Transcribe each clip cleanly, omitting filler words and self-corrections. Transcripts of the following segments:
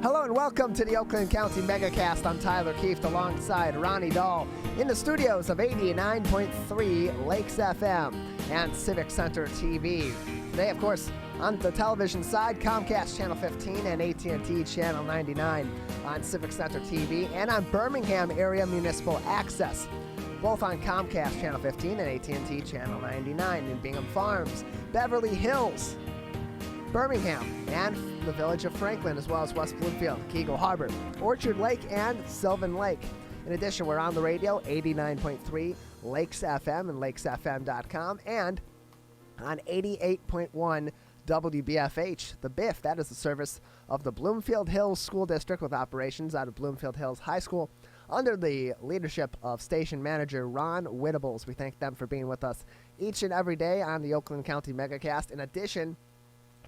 Hello and welcome to the Oakland County Megacast. I'm Tyler Keefe alongside Ronnie Dahl in the studios of 89.3 Lakes FM and Civic Center TV. Today, of course, on the television side, Comcast Channel 15 and AT&T Channel 99 on Civic Center TV, and on Birmingham Area Municipal Access, both on Comcast Channel 15 and AT&T Channel 99 in Bingham Farms, Beverly Hills, Birmingham, and the village of Franklin, as well as West Bloomfield, Keagle Harbor, Orchard Lake, and Sylvan Lake. In addition, we're on the radio, 89.3 Lakes FM and lakesfm.com, and on 88.1 WBFH, the BIF. That is the service of the Bloomfield Hills School District with operations out of Bloomfield Hills High School under the leadership of station manager Ron Whittables. We thank them for being with us each and every day on the Oakland County Megacast, in addition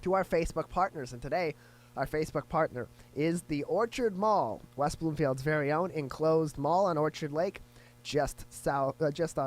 to our Facebook partners. And today, our Facebook partner is the Orchard Mall, West Bloomfield's very own enclosed mall on Orchard Lake, just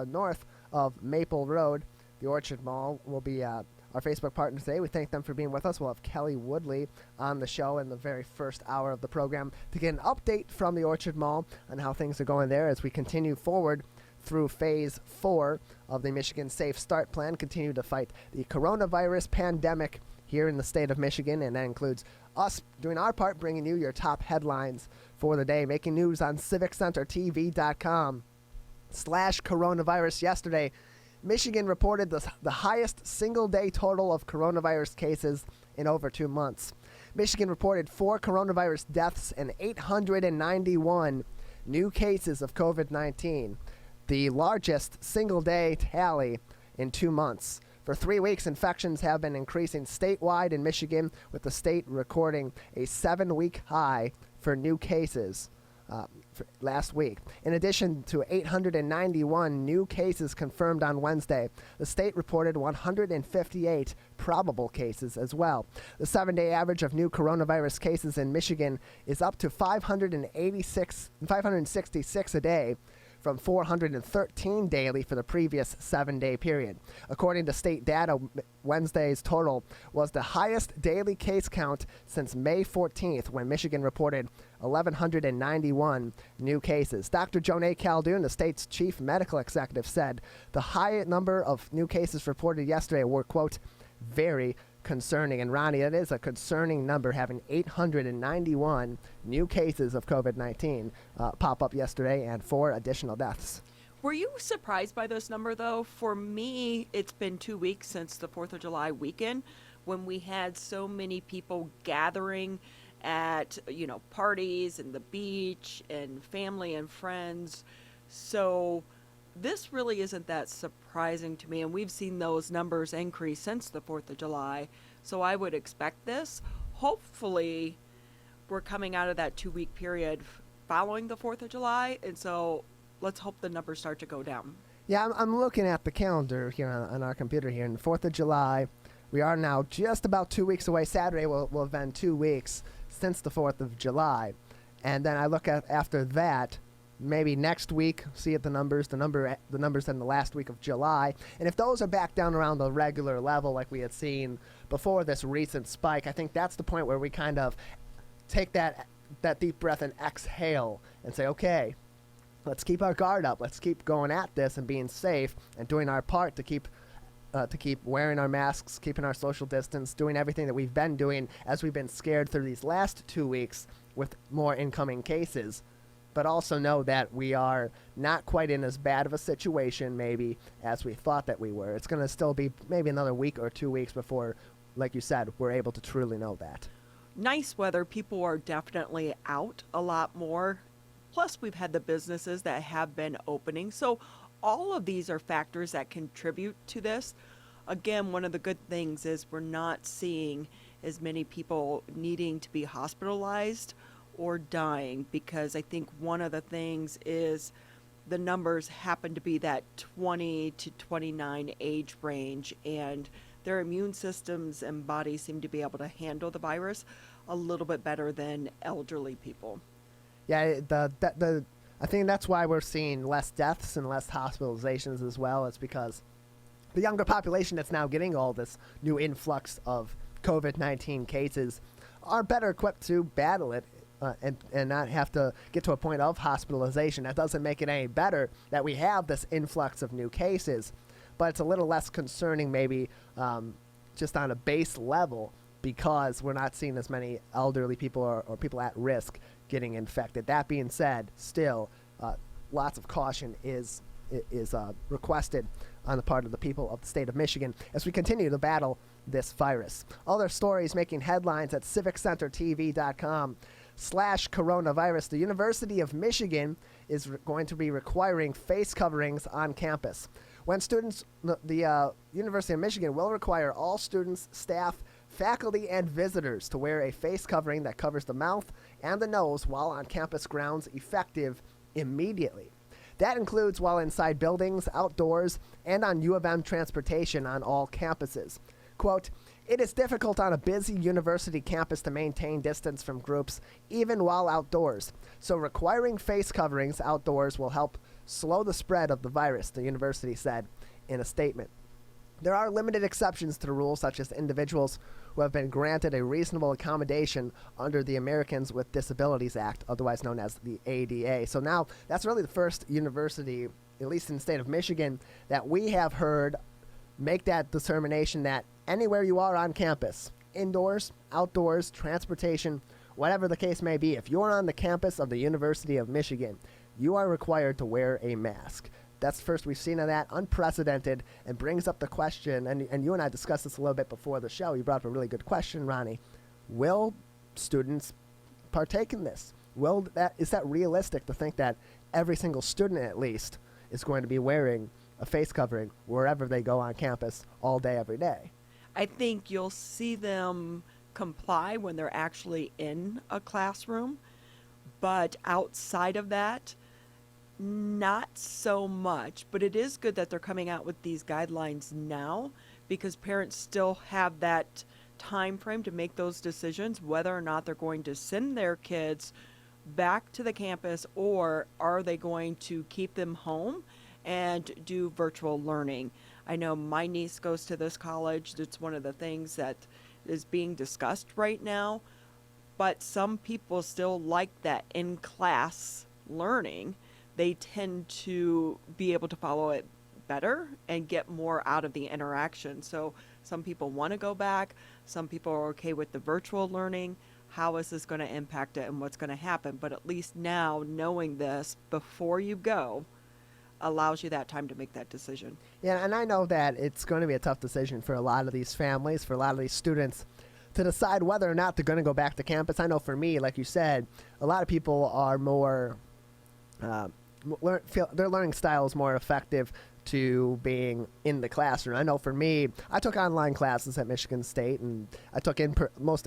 north of Maple Road. The Orchard Mall will be our Facebook partner today. We thank them for being with us. We'll have Kelly Woodley on the show in the very first hour of the program to get an update from the Orchard Mall on how things are going there as we continue forward through Phase 4 of the Michigan Safe Start Plan, continue to fight the coronavirus pandemic here in the state of Michigan, and that includes us doing our part, bringing you your top headlines for the day, making news on civiccentertv.com/coronavirus. Yesterday, Michigan reported the highest single-day total of coronavirus cases in over 2 months. Michigan reported 4 coronavirus deaths and 891 new cases of COVID-19, the largest single-day tally in 2 months. For 3 weeks, infections have been increasing statewide in Michigan, with the state recording a 7-week high for new cases last week. In addition to 891 new cases confirmed on Wednesday, the state reported 158 probable cases as well. The 7-day average of new coronavirus cases in Michigan is up to 566 a day, from 413 daily for the previous 7-day period. According to state data, Wednesday's total was the highest daily case count since May 14th, when Michigan reported 1,191 new cases. Dr. Jonay Caldoon, the state's chief medical executive, said the high number of new cases reported yesterday were, quote, very concerning. And Ronnie, that is a concerning number, having 891 new cases of COVID-19 pop up yesterday and 4 additional deaths. Were you surprised by this number, though? For me, it's been 2 weeks since the 4th of July weekend when we had so many people gathering at, parties and the beach and family and friends. So this really isn't that surprising to me, and we've seen those numbers increase since the 4th of July, so I would expect this. Hopefully, we're coming out of that 2-week period following the 4th of July, and so let's hope the numbers start to go down. Yeah, I'm looking at the calendar here on our computer here, and the 4th of July, we are now just about 2 weeks away. Saturday will have been 2 weeks since the 4th of July, and then I look at after that, maybe next week, see at the numbers in the last week of July. And if those are back down around the regular level like we had seen before this recent spike, I think that's the point where we kind of take that deep breath and exhale and say, okay, let's keep our guard up. Let's keep going at this and being safe and doing our part to keep wearing our masks, keeping our social distance, doing everything that we've been doing as we've been scared through these last 2 weeks with more incoming cases. But also know that we are not quite in as bad of a situation maybe as we thought that we were. It's going to still be maybe another week or 2 weeks before, like you said, we're able to truly know that. Nice weather. People are definitely out a lot more. Plus, we've had the businesses that have been opening. So all of these are factors that contribute to this. Again, one of the good things is we're not seeing as many people needing to be hospitalized or dying, because I think one of the things is the numbers happen to be that 20 to 29 age range, and their immune systems and bodies seem to be able to handle the virus a little bit better than elderly people. Yeah, I think that's why we're seeing less deaths and less hospitalizations as well. It's because the younger population that's now getting all this new influx of COVID-19 cases are better equipped to battle it and not have to get to a point of hospitalization. That doesn't make it any better that we have this influx of new cases, but it's a little less concerning maybe just on a base level because we're not seeing as many elderly people or people at risk getting infected. That being said, still, lots of caution is requested on the part of the people of the state of Michigan as we continue to battle this virus. Other stories making headlines at civiccentertv.com/coronavirus. The University of Michigan is going to be requiring face coverings on campus. When students, the University of Michigan will require all students, staff, faculty, and visitors to wear a face covering that covers the mouth and the nose while on campus grounds, effective immediately. That includes while inside buildings, outdoors, and on U of M transportation on all campuses. Quote, "It is difficult on a busy university campus to maintain distance from groups, even while outdoors. So requiring face coverings outdoors will help slow the spread of the virus," the university said in a statement. There are limited exceptions to the rule, such as individuals who have been granted a reasonable accommodation under the Americans with Disabilities Act, otherwise known as the ADA. So now that's really the first university, at least in the state of Michigan, that we have heard make that determination that anywhere you are on campus, indoors, outdoors, transportation, whatever the case may be, if you're on the campus of the University of Michigan, you are required to wear a mask. That's the first we've seen of that, unprecedented, and brings up the question, and you and I discussed this a little bit before the show. You brought up a really good question, Ronnie. Will students partake in this? Is that realistic to think that every single student, at least, is going to be wearing a face covering wherever they go on campus all day, every day? I think you'll see them comply when they're actually in a classroom, but outside of that, not so much. But it is good that they're coming out with these guidelines now, because parents still have that time frame to make those decisions whether or not they're going to send their kids back to the campus, or are they going to keep them home and do virtual learning. I know my niece goes to this college. It's one of the things that is being discussed right now, but some people still like that in-class learning. They tend to be able to follow it better and get more out of the interaction. So some people want to go back. Some people are okay with the virtual learning. How is this going to impact it and what's going to happen? But at least now, knowing this before you go allows you that time to make that decision. Yeah, and I know that it's going to be a tough decision for a lot of these families, for a lot of these students, to decide whether or not they're going to go back to campus. I know for me, like you said, a lot of people are more, feel their learning style is more effective to being in the classroom. I know for me, I took online classes at Michigan State, and I took most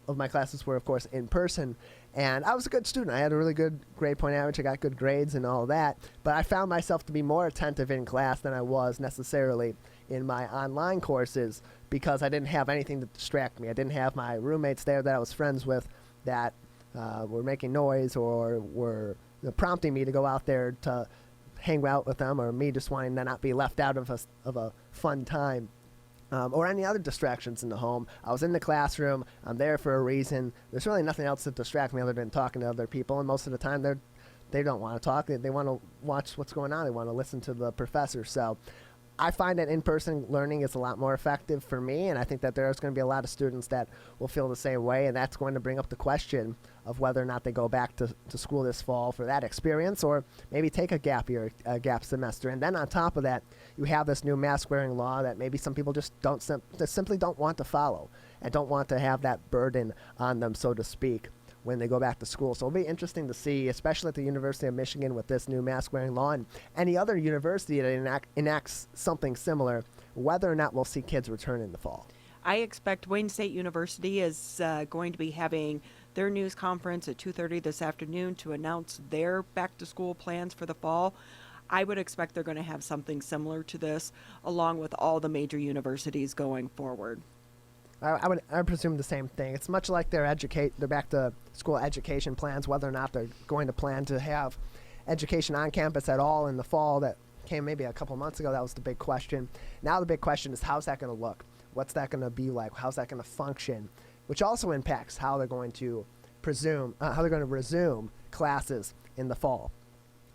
of my classes were, of course, in person, and I was a good student. I had a really good grade point average. I got good grades and all that, but I found myself to be more attentive in class than I was necessarily in my online courses because I didn't have anything to distract me. I didn't have my roommates there that I was friends with that were making noise or were prompting me to go out there to hang out with them, or me just wanting to not be left out of a fun time. Or any other distractions in the home. I was in the classroom. I'm there for a reason. There's really nothing else to distract me other than talking to other people. And most of the time, they don't want to talk. They want to watch what's going on. They want to listen to the professor. So I find that in-person learning is a lot more effective for me. And I think that there's going to be a lot of students that will feel the same way. And that's going to bring up the question of whether or not they go back to school this fall for that experience, or maybe take a gap year, a gap semester. And then on top of that, you have this new mask wearing law that maybe some people just simply don't want to follow and don't want to have that burden on them, so to speak, when they go back to school. So it'll be interesting to see, especially at the University of Michigan with this new mask wearing law and any other university that enacts something similar, whether or not we'll see kids return in the fall. I expect Wayne State University is going to be having their news conference at 2:30 this afternoon to announce their back-to-school plans for the fall. I would expect they're going to have something similar to this, along with all the major universities going forward. I would presume the same thing. It's much like their back-to-school education plans, whether or not they're going to plan to have education on campus at all in the fall. That came maybe a couple months ago. That was the big question. Now the big question is, how's that going to look? What's that going to be like? How's that going to function? Which also impacts how they're going to resume classes in the fall.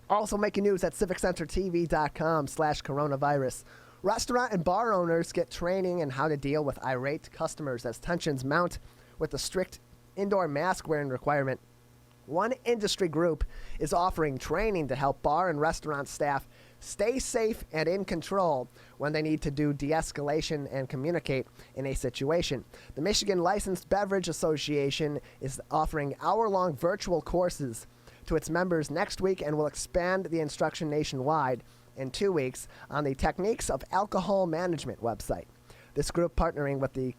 Also making news at civiccentertv.com/coronavirus. Restaurant and bar owners get training in how to deal with irate customers as tensions mount with the strict indoor mask wearing requirement. One industry group is offering training to help bar and restaurant staff stay safe and in control when they need to do de-escalation and communicate in a situation. The Michigan Licensed Beverage Association is offering hour-long virtual courses to its members next week and will expand the instruction nationwide in 2 weeks on the Techniques of Alcohol Management website. This group partnering with the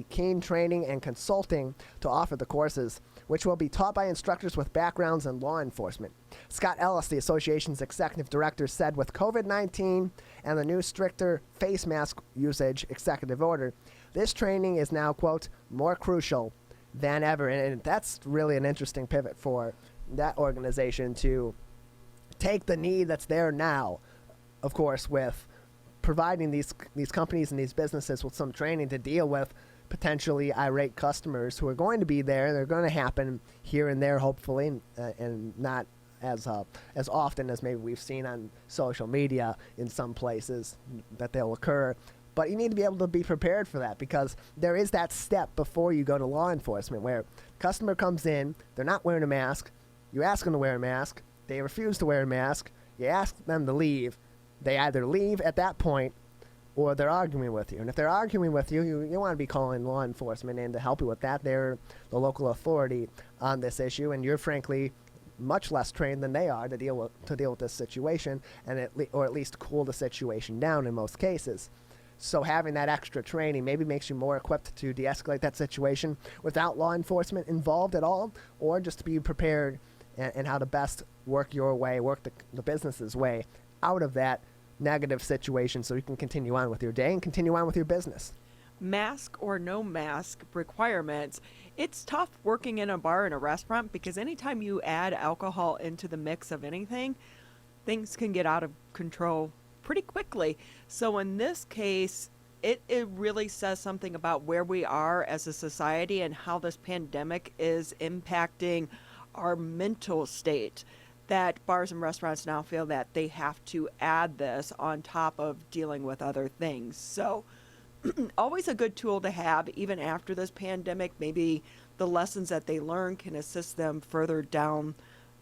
Keen Training and Consulting to offer the courses, which will be taught by instructors with backgrounds in law enforcement. Scott Ellis, the association's executive director, said with COVID-19 and the new stricter face mask usage executive order, this training is now, quote, more crucial than ever. And that's really an interesting pivot for that organization to take the need that's there now, of course, with providing these companies and these businesses with some training to deal with potentially irate customers who are going to be there. They're going to happen here and there, hopefully, and not as often as maybe we've seen on social media in some places that they'll occur. But you need to be able to be prepared for that, because there is that step before you go to law enforcement where customer comes in, they're not wearing a mask, you ask them to wear a mask, they refuse to wear a mask, you ask them to leave, they either leave at that point or they're arguing with you. And if they're arguing with you, you want to be calling law enforcement in to help you with that. They're the local authority on this issue, and you're frankly much less trained than they are to deal with this situation, and or at least cool the situation down in most cases. So having that extra training maybe makes you more equipped to de-escalate that situation without law enforcement involved at all, or just to be prepared and how to best work your way, work the business's way out of that negative situation so you can continue on with your day and continue on with your business. Mask or no mask requirements. It's tough working in a bar and a restaurant, because anytime you add alcohol into the mix of anything, things can get out of control pretty quickly. So in this case, it really says something about where we are as a society and how this pandemic is impacting our mental state, that bars and restaurants now feel that they have to add this on top of dealing with other things. So always a good tool to have even after this pandemic. Maybe the lessons that they learn can assist them further down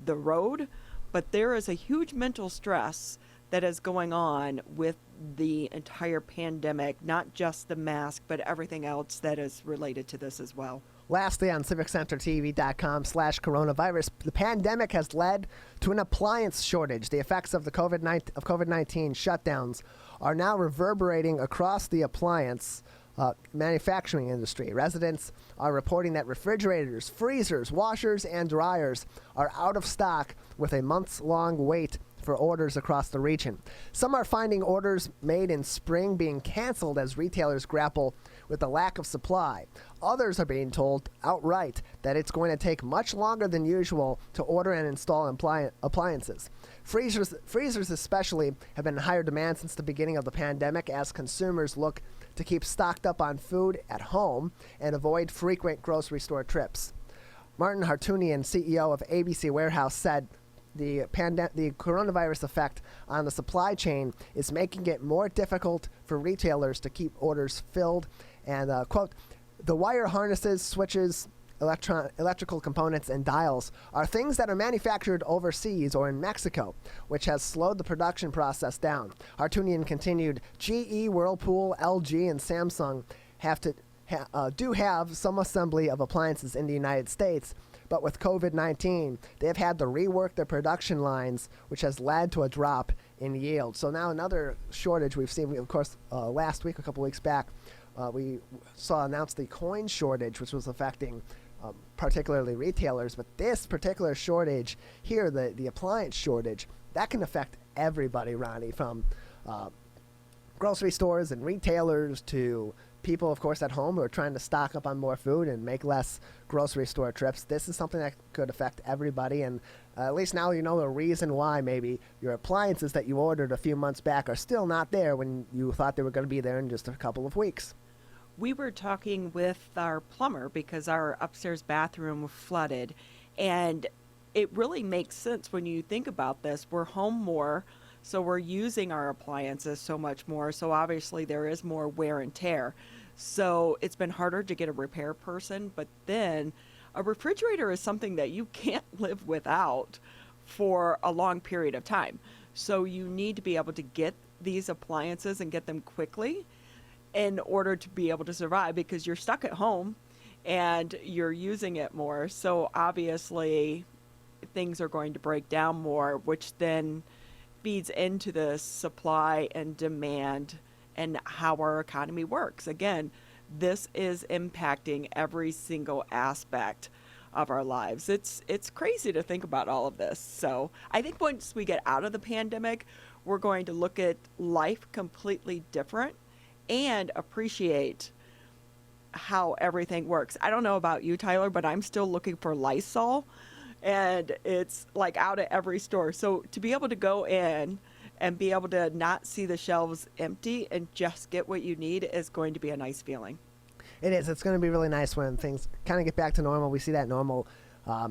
the road. But there is a huge mental stress that is going on with the entire pandemic, not just the mask, but everything else that is related to this as well. Lastly, on civiccentertv.com/coronavirus, the pandemic has led to an appliance shortage. The effects of the COVID-19 shutdowns are now reverberating across the appliance manufacturing industry. Residents are reporting that refrigerators, freezers, washers, and dryers are out of stock, with a months-long wait for orders across the region. Some are finding orders made in spring being canceled as retailers grapple with the lack of supply. Others are being told outright that it's going to take much longer than usual to order and install appliances. Freezers especially have been in higher demand since the beginning of the pandemic, as consumers look to keep stocked up on food at home and avoid frequent grocery store trips. Martin Hartunian, CEO of ABC Warehouse, said the coronavirus effect on the supply chain is making it more difficult for retailers to keep orders filled. And, quote, the wire harnesses, switches, electrical components, and dials are things that are manufactured overseas or in Mexico, which has slowed the production process down. Hartunian continued, GE, Whirlpool, LG, and Samsung do have some assembly of appliances in the United States, but with COVID-19, they've had to rework their production lines, which has led to a drop in yield. So now another shortage we've seen. Of course, last week, a couple weeks back, we saw announced the coin shortage, which was affecting particularly retailers. But this particular shortage here, the appliance shortage, that can affect everybody, Ronnie, from grocery stores and retailers to people, of course, at home who are trying to stock up on more food and make less grocery store trips. This is something that could affect everybody, and at least now you know the reason why maybe your appliances that you ordered a few months back are still not there when you thought they were going to be there in just a couple of weeks. we were talking with our plumber because our upstairs bathroom flooded, and it really makes sense when you think about this. We're home more, so we're using our appliances so much more, so obviously there is more wear and tear. So it's been harder to get a repair person, but then a refrigerator is something that you can't live without for a long period of time. So you need to be able to get these appliances and get them quickly in order to be able to survive, because you're stuck at home and you're using it more. So obviously things are going to break down more, which then feeds into the supply and demand and how our economy works. Again, this is impacting every single aspect of our lives. It's crazy to think about all of this. So I think once we get out of the pandemic, we're going to look at life completely different and appreciate how everything works. I don't know about you, Tyler, but I'm still looking for Lysol, and it's like out at every store. So to be able to go in and be able to not see the shelves empty and just get what you need is going to be a nice feeling. It is. It's going to be really nice when things kind of get back to normal. We see that normal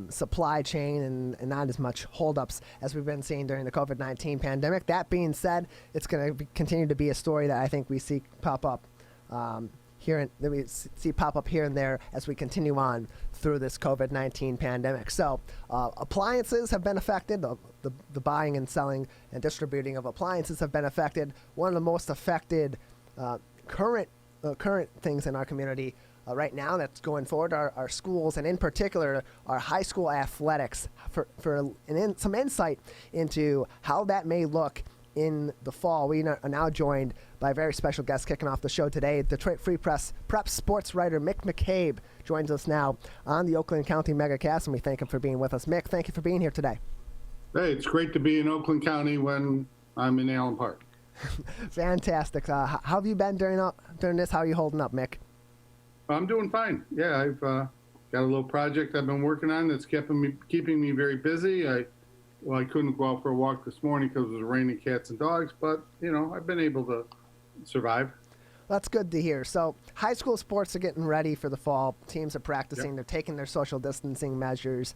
supply chain and not as much holdups as we've been seeing during the COVID-19 pandemic. That being said, it's going to continue to be a story that I think we see pop up here and there as we continue on through this COVID-19 pandemic. So appliances have been affected. The buying and selling and distributing of appliances have been affected. One of the most affected current things in our community right now that's going forward are our schools, and in particular our high school athletics, for some insight into how that may look in the fall. We are now joined by a very special guest kicking off the show today. Detroit Free Press prep sports writer Mick McCabe joins us now on the Oakland County Megacast, and we thank him for being with us. Mick, thank you for being here today. Hey, it's great to be in Oakland County when I'm in Allen Park. Fantastic. How have you been during this? How are you holding up, Mick? I'm doing fine. Yeah, I've got a little project I've been working on that's keeping me very busy. I couldn't go out for a walk this morning because it was raining cats and dogs, but, I've been able to survive. That's good to hear. So high school sports are getting ready for the fall. Teams are practicing. Yep. They're taking their social distancing measures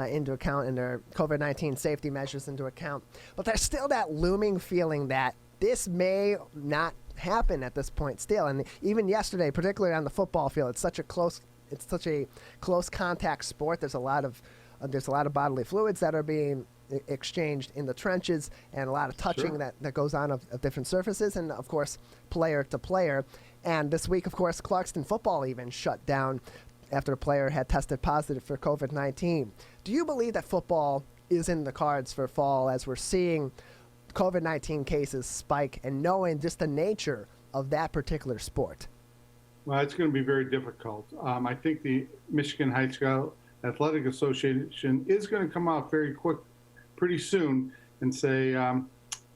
into account and their COVID-19 safety measures into account. But there's still that looming feeling that this may not happen at this point still. And even yesterday, particularly on the football field, it's such a close contact sport. There's a lot of bodily fluids that are being exchanged in the trenches, and a lot of touching that goes on of different surfaces, and of course player to player. And this week, of course, Clarkston football even shut down after a player had tested positive for COVID-19. Do you believe that football is in the cards for fall as we're seeing COVID-19 cases spike, and knowing just the nature of that particular sport? Well, it's going to be very difficult. I think the Michigan High School Athletic Association is going to come out pretty soon and say,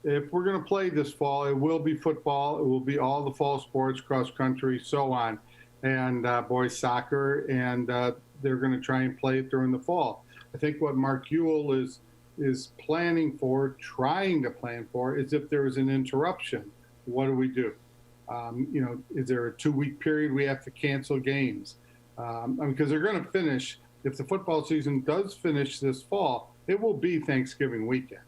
if we're going to play this fall, it will be football, it will be all the fall sports, cross country, so on, and boys soccer, and they're going to try and play it during the fall. I think what Mark Ewell is trying to plan for, is if there is an interruption, what do we do? Is there a 2-week period we have to cancel games? Because they're going to finish, if the football season does finish this fall, it will be Thanksgiving weekend.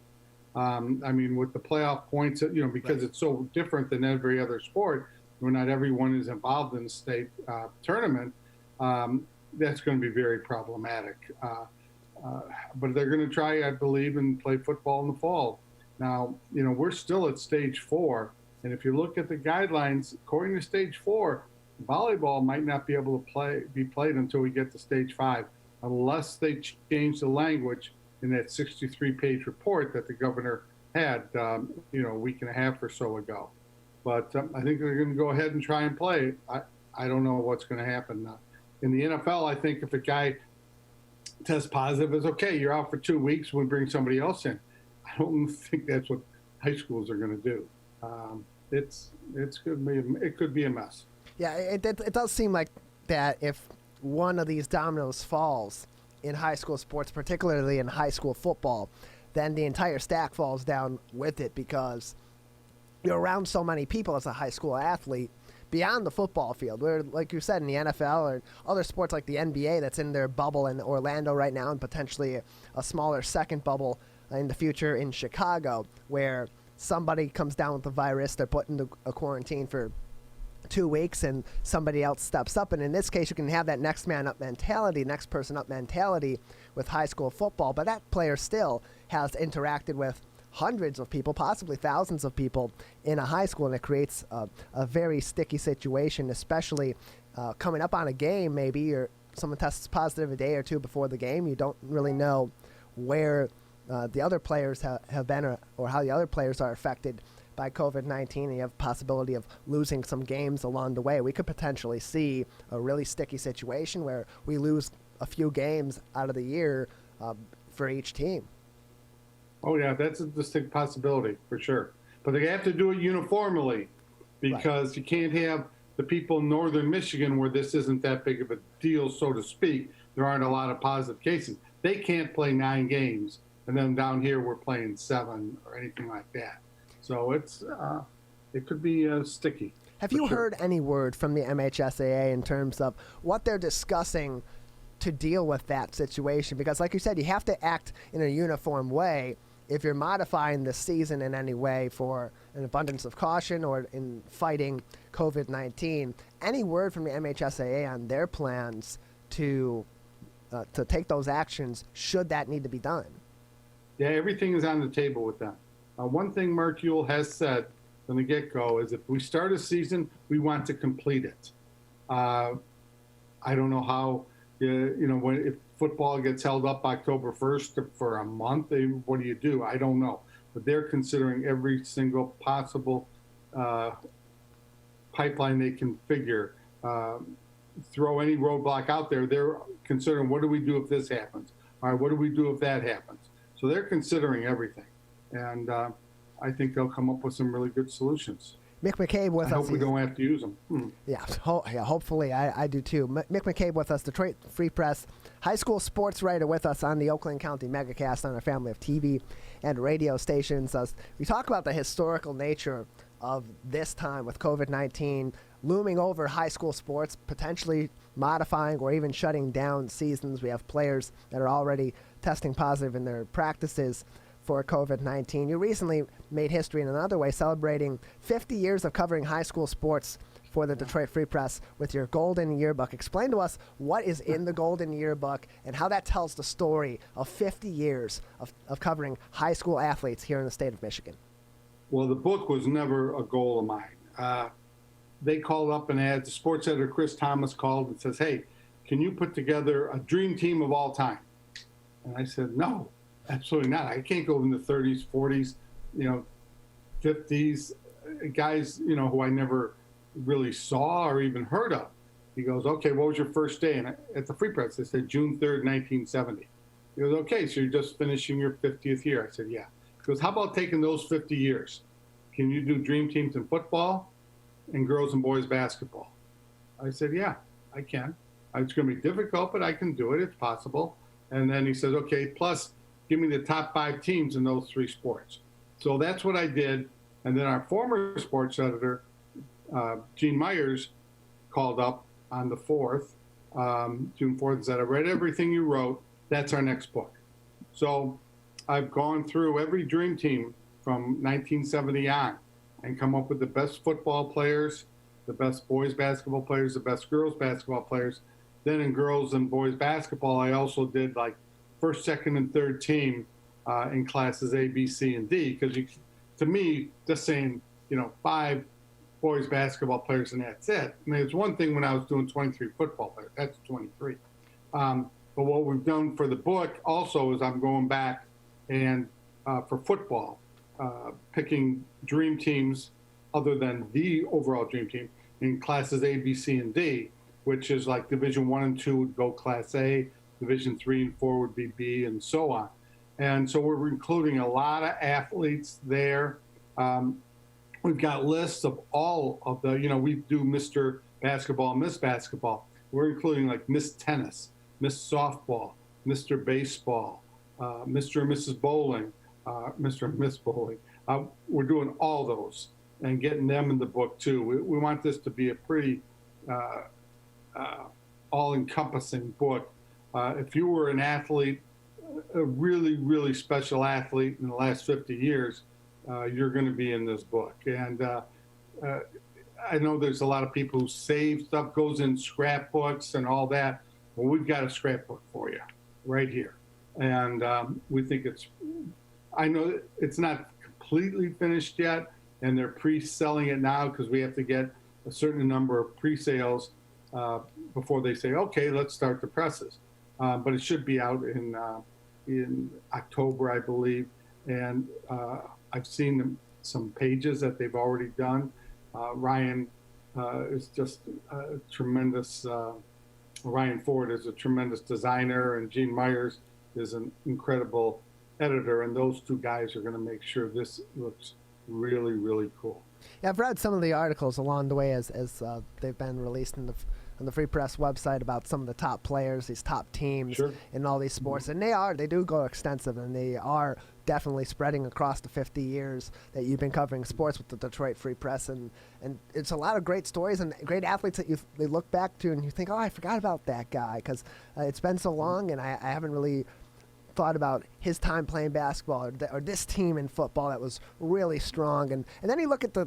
With the playoff points, because it's so different than every other sport, where not everyone is involved in the state tournament, that's going to be very problematic. But they're going to try, I believe, and play football in the fall. Now, we're still at stage 4. And if you look at the guidelines, according to stage 4, volleyball might not be able to be played until we get to stage 5, unless they change the language in that 63-page report that the governor had, a week and a half or so ago. But I think they're going to go ahead and try and play. I don't know what's going to happen. In the NFL, I think if a guy tests positive, it's okay. You're out for 2 weeks. We bring somebody else in. I don't think that's what high schools are going to do. It could be a mess. Yeah, it does seem like that if one of these dominoes falls in high school sports, particularly in high school football, then the entire stack falls down with it, because you're around so many people as a high school athlete, beyond the football field, where, like you said, in the NFL or other sports like the NBA that's in their bubble in Orlando right now, and potentially a smaller second bubble in the future in Chicago, where somebody comes down with the virus, they're put into a quarantine for 2 weeks, and somebody else steps up. And in this case, you can have that next man up mentality, next person up mentality with high school football, but that player still has interacted with hundreds of people, possibly thousands of people in a high school, and it creates a very sticky situation, especially coming up on a game maybe, or someone tests positive a day or two before the game. You don't really know where the other players have been, or how the other players are affected by COVID-19, and you have possibility of losing some games along the way. We could potentially see a really sticky situation where we lose a few games out of the year for each team. Oh yeah, that's a distinct possibility for sure. But they have to do it uniformly, because right. You can't have the people in northern Michigan where this isn't that big of a deal, so to speak. There aren't a lot of positive cases. They can't play 9 games, and then down here we're playing 7 or anything like that. So it could be sticky. Have you heard any word from the MHSAA in terms of what they're discussing to deal with that situation? Because like you said, you have to act in a uniform way if you're modifying the season in any way for an abundance of caution or in fighting COVID-19. Any word from the MHSAA on their plans to take those actions should that need to be done? Yeah, everything is on the table with them. One thing Mark Ewell has said from the get-go is if we start a season, we want to complete it. I don't know how, if football gets held up October 1st for a month, what do? I don't know. But they're considering every single possible pipeline they can figure. Throw any roadblock out there. They're considering, what do we do if this happens? All right, what do we do if that happens? So they're considering everything. And I think they'll come up with some really good solutions. Mick McCabe with us. I hope we don't have to use them. Yeah, hopefully I do too. Mick McCabe with us, Detroit Free Press, high school sports writer with us on the Oakland County Megacast on a family of TV and radio stations. We talk about the historical nature of this time with COVID-19 looming over high school sports, potentially modifying or even shutting down seasons. We have players that are already testing positive in their practices for COVID-19. You recently made history in another way, celebrating 50 years of covering high school sports for the Detroit Free Press with your Golden Yearbook. Explain to us what is in the Golden Yearbook and how that tells the story of 50 years of covering high school athletes here in the state of Michigan. Well, the book was never a goal of mine. They called up and had the sports editor, Chris Thomas, called and says, hey, can you put together a dream team of all time? And I said, no. Absolutely not. I can't go in the 30s, 40s, 50s, guys, who I never really saw or even heard of. He goes, okay, what was your first day? And at the Free Press, they said June 3rd, 1970. He goes, okay, so you're just finishing your 50th year. I said, yeah. He goes, how about taking those 50 years? Can you do dream teams in football and girls and boys basketball? I said, yeah, I can. It's going to be difficult, but I can do it. It's possible. And then he says, okay, plus give me the top 5 teams in those 3 sports. So that's what I did. And then our former sports editor, Gene Myers, called up on the 4th, June 4th, and said, I read everything you wrote. That's our next book. So I've gone through every dream team from 1970 on and come up with the best football players, the best boys basketball players, the best girls basketball players. Then in girls and boys basketball, I also did like first, second, and third team in classes A, B, C, and D. Because to me, just saying, 5 boys basketball players and that's it. I mean, it's one thing when I was doing 23 football players. That's 23. But what we've done for the book also is I'm going back and for football, picking dream teams other than the overall dream team in classes A, B, C, and D, which is like Division 1 and 2 would go Class A, Division 3 and 4 would be B, and so on. And so we're including a lot of athletes there. We've got lists of all of the, we do Mr. Basketball, Miss Basketball. We're including like Miss Tennis, Miss Softball, Mr. Baseball, Mr. and Mrs. Bowling, Mr. and Miss Bowling. We're doing all those. and getting them in the book too. We want this to be a pretty all-encompassing book. If you were an athlete, a really, really special athlete in the last 50 years, you're going to be in this book. And I know there's a lot of people who save stuff, goes in scrapbooks and all that. Well, we've got a scrapbook for you right here. And we think I know it's not completely finished yet, and they're pre-selling it now because we have to get a certain number of pre-sales before they say, okay, let's start the presses. But it should be out in October, I believe. And I've seen some pages that they've already done. Ryan is just a tremendous, Ryan Ford is a tremendous designer, and Gene Myers is an incredible editor. And those two guys are going to make sure this looks really, really cool. Yeah, I've read some of the articles along the way as they've been released on the Free Press website about some of the top players, these top teams in all these sports. And they do go extensive, and they are definitely spreading across the 50 years that you've been covering sports with the Detroit Free Press. And it's a lot of great stories and great athletes that they look back to and you think, oh, I forgot about that guy because it's been so long and I haven't really thought about his time playing basketball or this team in football that was really strong. And then you look at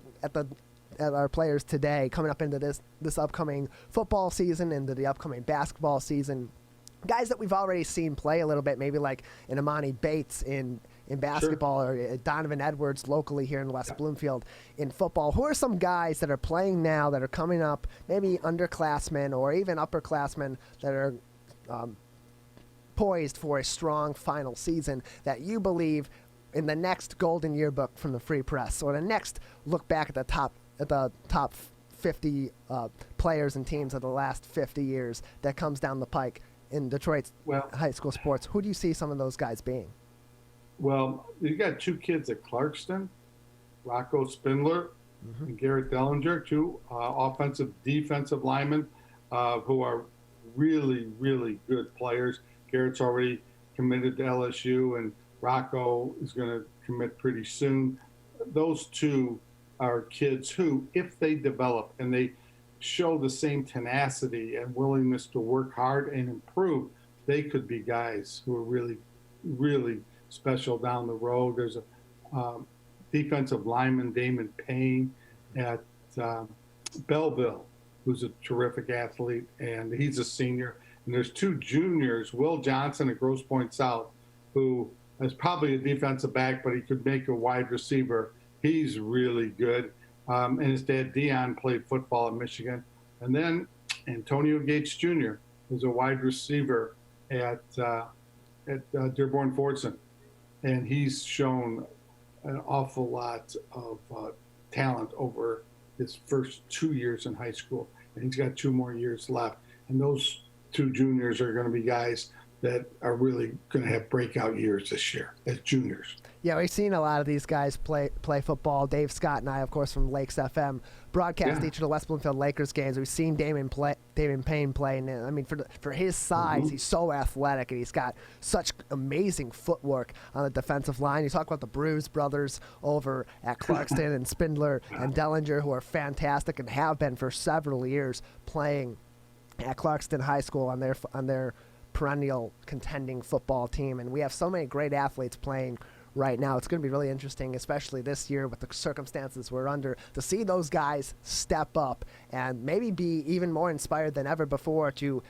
our players today coming up into this upcoming football season, into the upcoming basketball season. Guys that we've already seen play a little bit, maybe like an Imani Bates in basketball or Donovan Edwards locally here in West Bloomfield in football. Who are some guys that are playing now that are coming up, maybe underclassmen or even upperclassmen that are poised for a strong final season that you believe in the next Golden Yearbook from the Free Press or the next look back at the top 50 players and teams of the last 50 years that comes down the pike in Detroit's high school sports? Who do you see some of those guys being? Well, you got two kids at Clarkston, Rocco Spindler and Garrett Dellinger, two offensive, defensive linemen who are really, really good players. Garrett's already committed to LSU, and Rocco is going to commit pretty soon. Those two are kids who, if they develop and they show the same tenacity and willingness to work hard and improve, they could be guys who are really, really special down the road. There's a defensive lineman, Damon Payne, at Belleville, who's a terrific athlete, and he's a senior. And there's two juniors, Will Johnson at Grosse Pointe South, who is probably a defensive back, but he could make a wide receiver. He's really good. And his dad, Dion, played football at Michigan. And then Antonio Gates Jr. is a wide receiver at Dearborn Fordson. And he's shown an awful lot of talent over his first 2 years in high school. And he's got 2 more years left. And those two juniors are going to be guys that are really going to have breakout years this year as juniors. Yeah, we've seen a lot of these guys play football. Dave Scott and I, of course, from Lakes FM, broadcast each of the West Bloomfield Lakers games. We've seen Damon Payne play. And, I mean, for his size, he's so athletic, and he's got such amazing footwork on the defensive line. You talk about the Bruce brothers over at Clarkston and Spindler and Dellinger, who are fantastic and have been for several years playing at Clarkston High School on their perennial contending football team. And we have so many great athletes playing right now. It's going to be really interesting, especially this year with the circumstances we're under, to see those guys step up and maybe be even more inspired than ever before to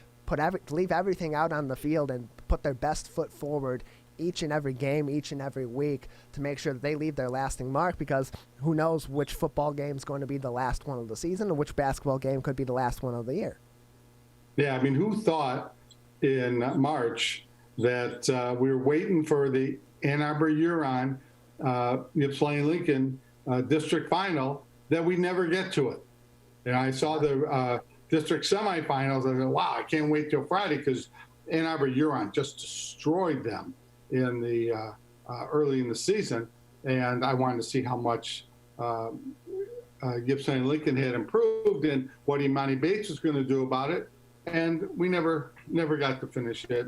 leave everything out on the field and put their best foot forward each and every game, each and every week, to make sure that they leave their lasting mark, because who knows which football game is going to be the last one of the season or which basketball game could be the last one of the year. Yeah, I mean, who thought in March that we were waiting for the Ann Arbor Huron, Ypsilanti Lincoln district final, that we never get to it. And I saw the district semifinals, and I said, wow, I can't wait till Friday, because Ann Arbor Huron just destroyed them in the early in the season, and I wanted to see how much Ypsilanti Lincoln had improved and what Imani Bates was going to do about it. And we never got to finish it.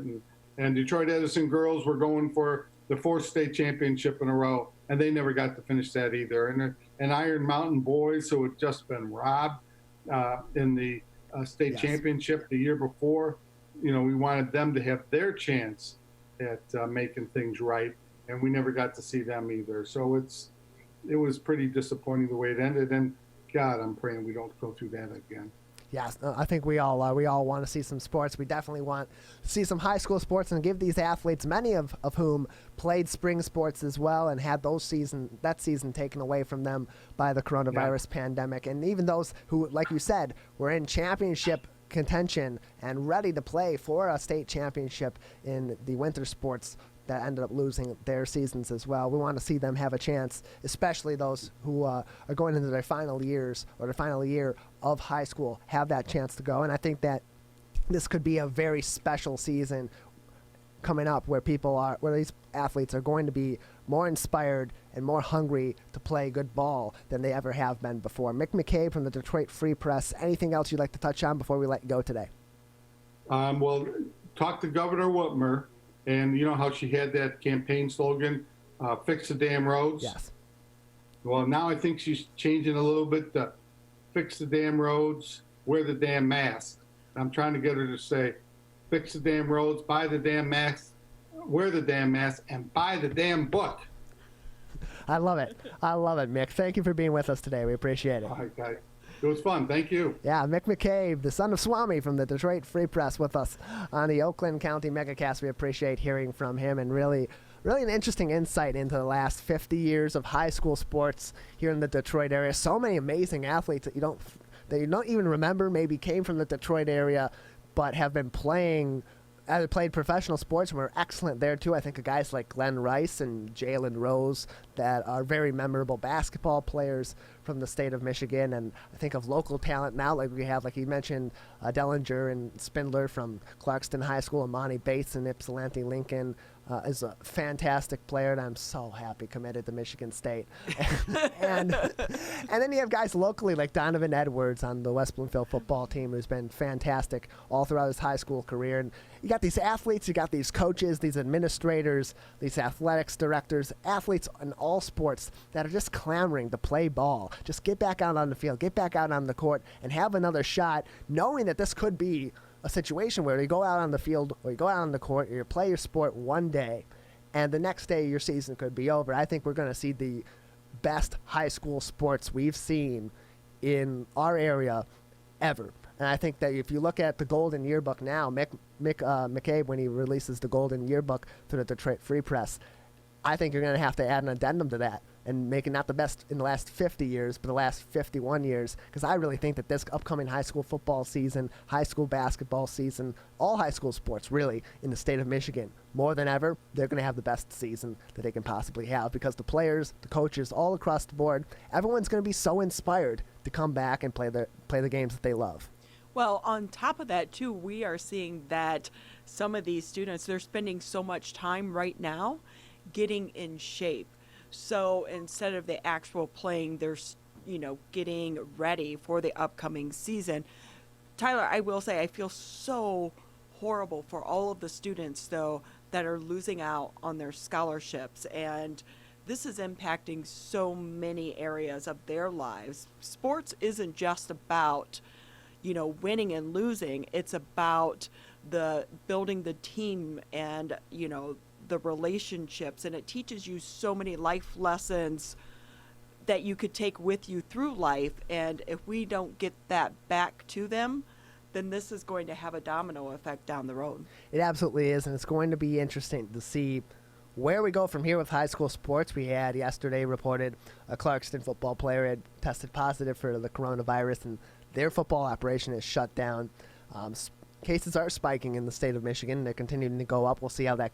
And Detroit Edison girls were going for the fourth state championship in a row, and they never got to finish that either. And Iron Mountain boys, who had just been robbed in the state championship the year before, we wanted them to have their chance at making things right, and we never got to see them either. So it was pretty disappointing the way it ended, and God, I'm praying we don't go through that again. Yes, I think we all want to see some sports. We definitely want to see some high school sports and give these athletes, many of whom played spring sports as well and had that season taken away from them by the coronavirus pandemic. And even those who, like you said, were in championship contention and ready to play for a state championship in the winter sports that ended up losing their seasons as well. We want to see them have a chance, especially those who are going into their final years or the final year of high school, have that chance to go. And I think that this could be a very special season coming up where these athletes are going to be more inspired and more hungry to play good ball than they ever have been before. Mick McCabe from the Detroit Free Press. Anything else you'd like to touch on before we let you go today? Well, talk to Governor Whitmer. And you know how she had that campaign slogan, fix the damn roads? Yes. Well, now I think she's changing a little bit to fix the damn roads, wear the damn mask. I'm trying to get her to say, fix the damn roads, buy the damn mask, wear the damn mask, and buy the damn book. I love it. I love it, Mick. Thank you for being with us today. We appreciate it. All right, guys. It was fun. Thank you. Yeah, Mick McCabe, the son of Swami from the Detroit Free Press, with us on the Oakland County Megacast. We appreciate hearing from him, and really an interesting insight into the last 50 years of high school sports here in the Detroit area. So many amazing athletes that you don't even remember maybe came from the Detroit area, but have been either played professional sports and were excellent there too. I think of guys like Glenn Rice and Jalen Rose that are very memorable basketball players from the state of Michigan. And I think of local talent now, like we have, like you mentioned, Dellinger and Spindler from Clarkston High School, Amani Bates and Ypsilanti Lincoln is a fantastic player, and I'm so happy committed to Michigan State. and then you have guys locally like Donovan Edwards on the West Bloomfield football team, who's been fantastic all throughout his high school career. And you got these athletes, you got these coaches, these administrators, these athletics directors, athletes in all sports that are just clamoring to play ball. Just get back out on the field, get back out on the court, and have another shot, knowing that this could be a situation where you go out on the field or you go out on the court or you play your sport one day and the next day your season could be over. I think we're going to see the best high school sports we've seen in our area ever. And I think that if you look at the Golden Yearbook now, Mick McCabe, when he releases the Golden Yearbook through the Detroit Free Press, I think you're going to have to add an addendum to that and make it not the best in the last 50 years, but the last 51 years, because I really think that this upcoming high school football season, high school basketball season, all high school sports really in the state of Michigan, more than ever, they're going to have the best season that they can possibly have, because the players, the coaches, all across the board, everyone's going to be so inspired to come back and play the games that they love. Well, on top of that, too, we are seeing that some of these students, they're spending so much time right now getting in shape. So instead of the actual playing, they're, getting ready for the upcoming season. Tyler, I will say I feel so horrible for all of the students, though, that are losing out on their scholarships. And this is impacting so many areas of their lives. Sports isn't just about, winning and losing. It's about the building the team and, the relationships, and it teaches you so many life lessons that you could take with you through life. And if we don't get that back to them, then this is going to have a domino effect down the road. It absolutely is, and it's going to be interesting to see where we go from here with high school sports. We had yesterday reported a Clarkston football player had tested positive for the coronavirus, and their football operation is shut down. Cases are spiking in the state of Michigan. They're continuing to go up. We'll see how that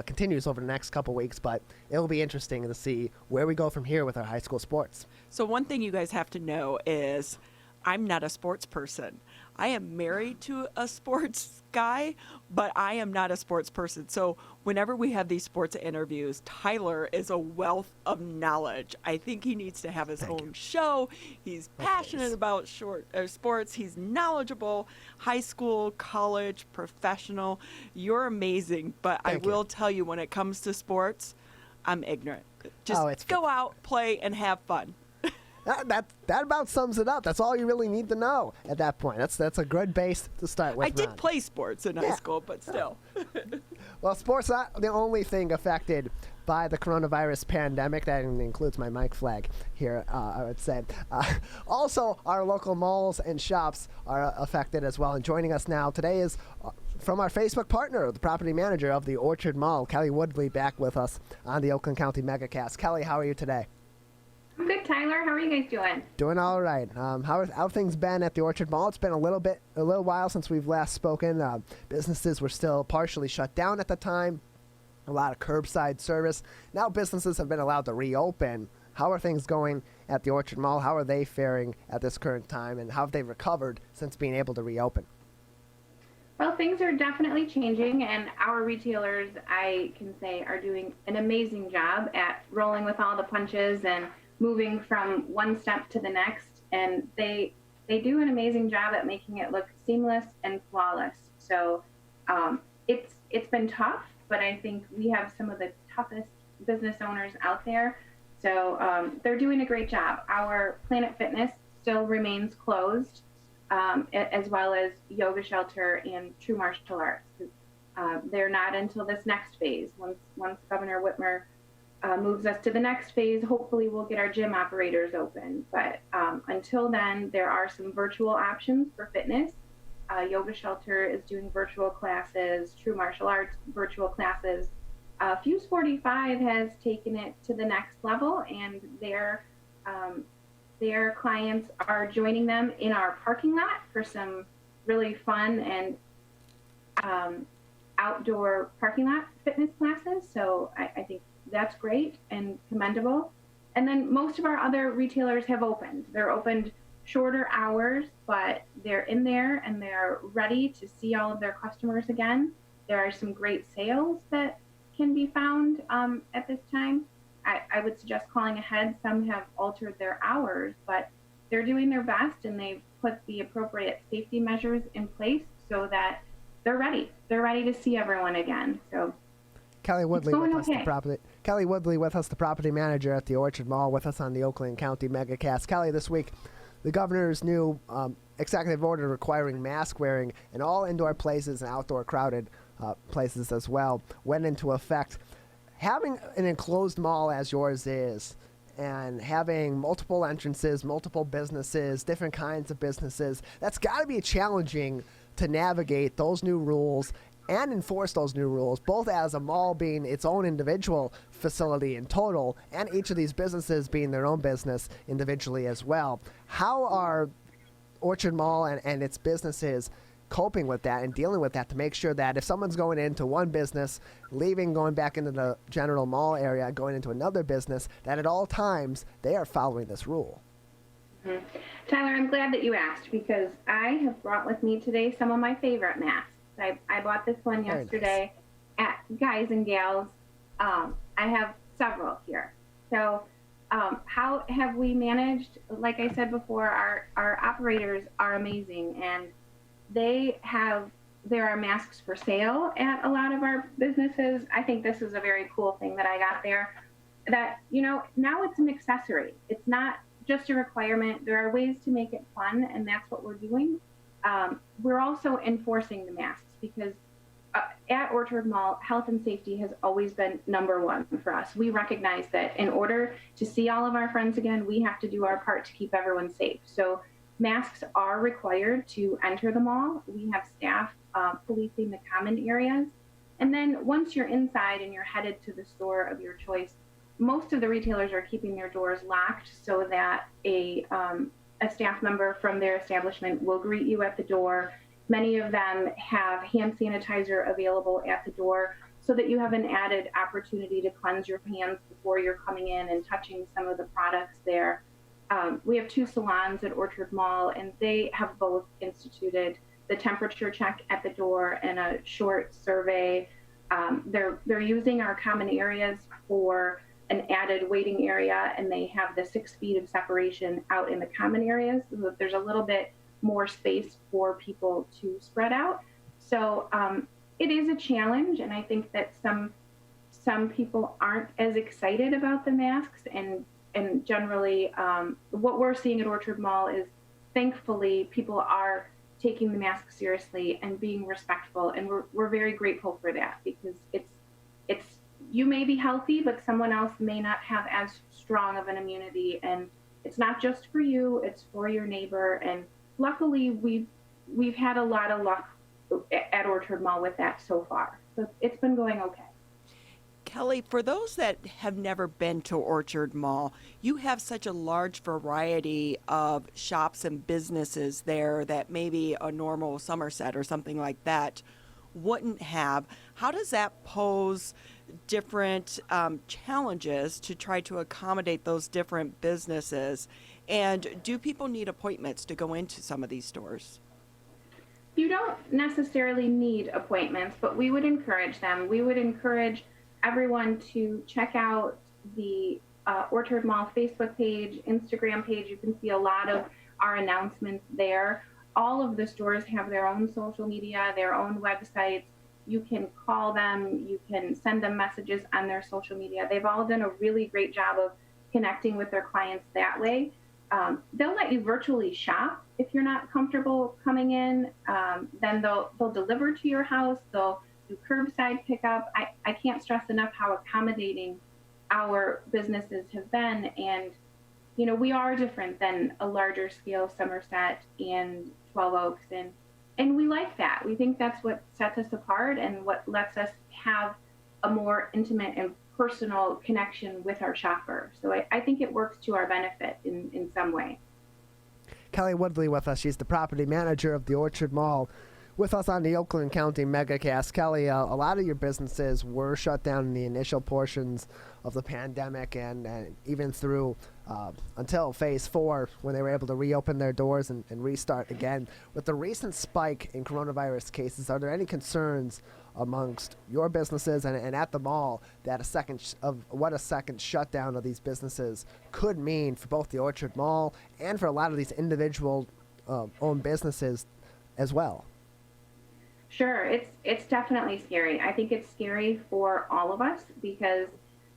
continues over the next couple weeks, but it'll be interesting to see where we go from here with our high school sports. So one thing you guys have to know is I'm not a sports person. I am married to a sports guy, but I am not a sports person. So whenever we have these sports interviews, Tyler is a wealth of knowledge. I think he needs to have his own show. He's passionate about sports. He's knowledgeable, high school, college, professional. You're amazing, but I will tell you, when it comes to sports, I'm ignorant. Just go out, play, and have fun. That about sums it up. That's all you really need to know at that point. That's a good base to start with. I did play sports in high school, but still. Well, sports not the only thing affected by the coronavirus pandemic. That includes my mic flag here, I would say. Also, our local malls and shops are affected as well. And joining us now today is from our Facebook partner, the property manager of the Orchard Mall, Kelly Woodley, back with us on the Oakland County Megacast. Kelly, how are you today? I'm good, Tyler. How are you guys doing? Doing all right. How have things been at the Orchard Mall? It's been a little while since we've last spoken. Businesses were still partially shut down at the time. A lot of curbside service. Now businesses have been allowed to reopen. How are things going at the Orchard Mall? How are they faring at this current time, and how have they recovered since being able to reopen? Well, things are definitely changing, and our retailers, I can say, are doing an amazing job at rolling with all the punches and moving from one step to the next, and they do an amazing job at making it look seamless and flawless. So it's been tough, but I think we have some of the toughest business owners out there. So they're doing a great job. Our Planet Fitness still remains closed, as well as Yoga Shelter and True Martial Arts. They're not until this next phase. Once Governor Whitmer moves us to the next phase, hopefully we'll get our gym operators open. But until then, there are some virtual options for fitness. Yoga Shelter is doing virtual classes, True Martial Arts virtual classes. Fuse 45 has taken it to the next level, and their clients are joining them in our parking lot for some really fun and outdoor parking lot fitness classes. So I think that's great and commendable. And then most of our other retailers have opened. They're opened shorter hours, but they're in there and they're ready to see all of their customers again. There are some great sales that can be found at this time. I would suggest calling ahead. Some have altered their hours, but they're doing their best, and they've put the appropriate safety measures in place so that they're ready. They're ready to see everyone again. So Kelly Woodley with us, the property manager at the Orchard Mall, with us on the Oakland County Megacast. Kelly, this week, the governor's new executive order requiring mask wearing in all indoor places and outdoor crowded places as well went into effect. Having an enclosed mall as yours is, and having multiple entrances, multiple businesses, different kinds of businesses, that's got to be challenging to navigate those new rules and enforce those new rules, both as a mall being its own individual facility in total, and each of these businesses being their own business individually as well. How are Orchard Mall and its businesses coping with that and dealing with that to make sure that if someone's going into one business, leaving, going back into the general mall area, going into another business, that at all times they are following this rule? Mm-hmm. Tyler, I'm glad that you asked, because I have brought with me today some of my favorite masks. I bought this one yesterday at Guys and Gals. I have several here. So how have we managed? Like I said before, our operators are amazing, and there are masks for sale at a lot of our businesses. I think this is a very cool thing that I got there, that, now it's an accessory. It's not just a requirement. There are ways to make it fun, and that's what we're doing. We're also enforcing the masks, because at Orchard Mall, health and safety has always been number one for us. We recognize that in order to see all of our friends again, we have to do our part to keep everyone safe. So masks are required to enter the mall. We have staff policing the common areas. And then once you're inside and you're headed to the store of your choice, most of the retailers are keeping their doors locked so that a staff member from their establishment will greet you at the door. Many of them have hand sanitizer available at the door so that you have an added opportunity to cleanse your hands before you're coming in and touching some of the products there. We have 2 salons at Orchard Mall, and they have both instituted the temperature check at the door and a short survey. They're using our common areas for an added waiting area, and they have the 6 feet of separation out in the common areas so that there's a little bit more space for people to spread out. So it is a challenge, and I think that some people aren't as excited about the masks, and generally what we're seeing at Orchard Mall is, thankfully, people are taking the mask seriously and being respectful, and we're very grateful for that, because it's you may be healthy, but someone else may not have as strong of an immunity, and it's not just for you, it's for your neighbor. And luckily we've had a lot of luck at Orchard Mall with that so far, so it's been going okay. Kelly, for those that have never been to Orchard Mall, you have such a large variety of shops and businesses there that maybe a normal Somerset or something like that wouldn't have. How does that pose different challenges to try to accommodate those different businesses? And do people need appointments to go into some of these stores? You don't necessarily need appointments, but we would encourage them. We would encourage everyone to check out the Orchard Mall Facebook page, Instagram page. You can see a lot of our announcements there. All of the stores have their own social media, their own websites. You can call them, you can send them messages on their social media. They've all done a really great job of connecting with their clients that way. They'll let you virtually shop if you're not comfortable coming in. Then they'll deliver to your house. They'll do curbside pickup. I can't stress enough how accommodating our businesses have been. And, you know, we are different than a larger scale Somerset and 12 Oaks. And we like that. We think that's what sets us apart and what lets us have a more intimate and personal connection with our shopper. So I think it works to our benefit in some way. Kelly Woodley with us. She's the property manager of the Orchard Mall. With us on the Oakland County Megacast. Kelly, a lot of your businesses were shut down in the initial portions of the pandemic, and even through until phase 4, when they were able to reopen their doors and restart again. With the recent spike in coronavirus cases, are there any concerns amongst your businesses and at the mall that a second shutdown of these businesses could mean for both the Orchard Mall and for a lot of these individual owned businesses as well? Sure, it's definitely scary. I think it's scary for all of us, because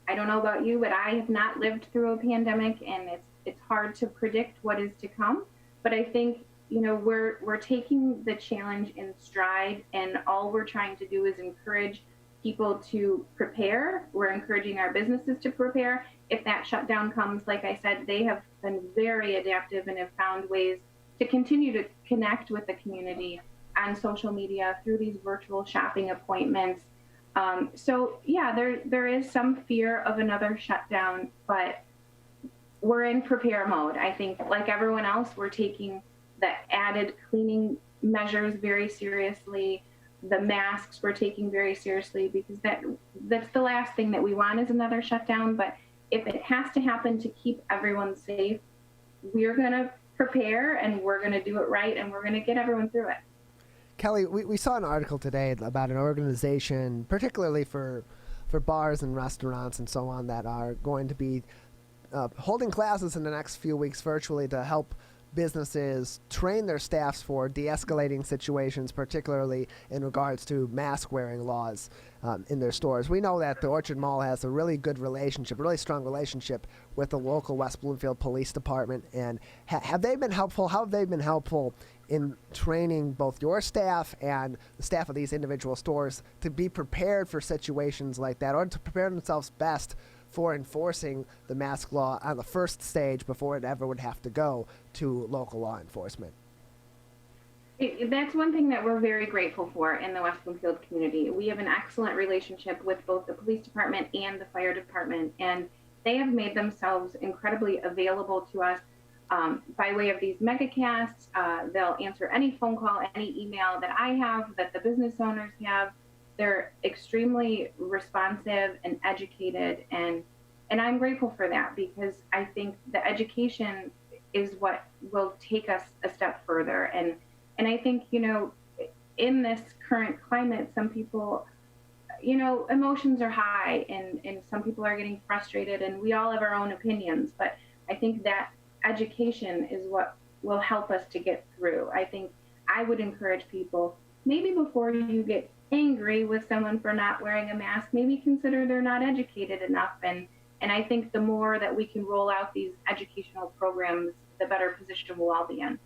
I don't know about you, but I have not lived through a pandemic, and it's hard to predict what is to come. But I think, you know, we're taking the challenge in stride, and all we're trying to do is encourage people to prepare. We're encouraging our businesses to prepare. If that shutdown comes, like I said, they have been very adaptive and have found ways to continue to connect with the community on social media through these virtual shopping appointments. So yeah, there is some fear of another shutdown, but we're in prepare mode. I think, like everyone else, we're taking the added cleaning measures very seriously. The masks we're taking very seriously, because that's the last thing that we want is another shutdown. But if it has to happen to keep everyone safe, we're going to prepare, and we're going to do it right, and we're going to get everyone through it. Kelly, we saw an article today about an organization, particularly for bars and restaurants and so on, that are going to be holding classes in the next few weeks virtually to help businesses train their staffs for de-escalating situations, particularly in regards to mask wearing laws in their stores. We know that the Orchard Mall has a really good relationship, really strong relationship with the local West Bloomfield Police Department. And have they been helpful? How have they been helpful in training both your staff and the staff of these individual stores to be prepared for situations like that, or to prepare themselves best for enforcing the mask law on the first stage before it ever would have to go to local law enforcement? That's one thing that we're very grateful for in the West Bloomfield community. We have an excellent relationship with both the police department and the fire department, and they have made themselves incredibly available to us by way of these megacasts. They'll answer any phone call, any email that I have, that the business owners have. They're extremely responsive and educated, and I'm grateful for that, because I think the education is what will take us a step further. And I think, in this current climate, some people, emotions are high, and some people are getting frustrated, and we all have our own opinions. But I think that education is what will help us to get through. I think I would encourage people, maybe before you get angry with someone for not wearing a mask, maybe consider they're not educated enough. And I think the more that we can roll out these educational programs, the better position we'll all be in.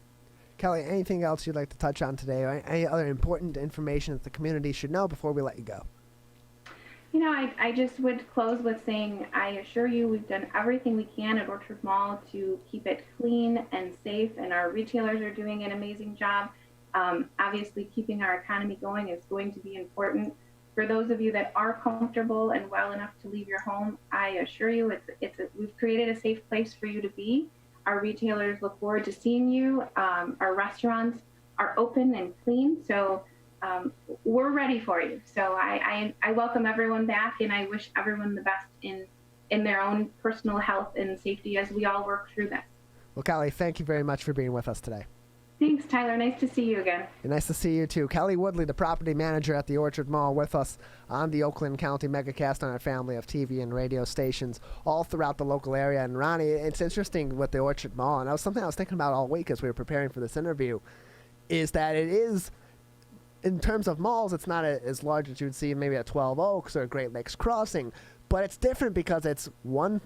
Kelly, anything else you'd like to touch on today, or any other important information that the community should know before we let you go? I just would close with saying, I assure you we've done everything we can at Orchard Mall to keep it clean and safe, and our retailers are doing an amazing job. Obviously, keeping our economy going is going to be important. For those of you that are comfortable and well enough to leave your home, I assure you we've created a safe place for you to be. Our retailers look forward to seeing you. Our restaurants are open and clean, so we're ready for you. So I welcome everyone back, and I wish everyone the best in their own personal health and safety as we all work through this. Well, Kelly, thank you very much for being with us today. Thanks, Tyler. Nice to see you again. And nice to see you, too. Kelly Woodley, the property manager at the Orchard Mall, with us on the Oakland County Megacast on our family of TV and radio stations all throughout the local area. And, Ronnie, it's interesting with the Orchard Mall, and that was something I was thinking about all week as we were preparing for this interview, is that it is, in terms of malls, it's not as large as you'd see maybe at 12 Oaks or Great Lakes Crossing. But it's different because it's one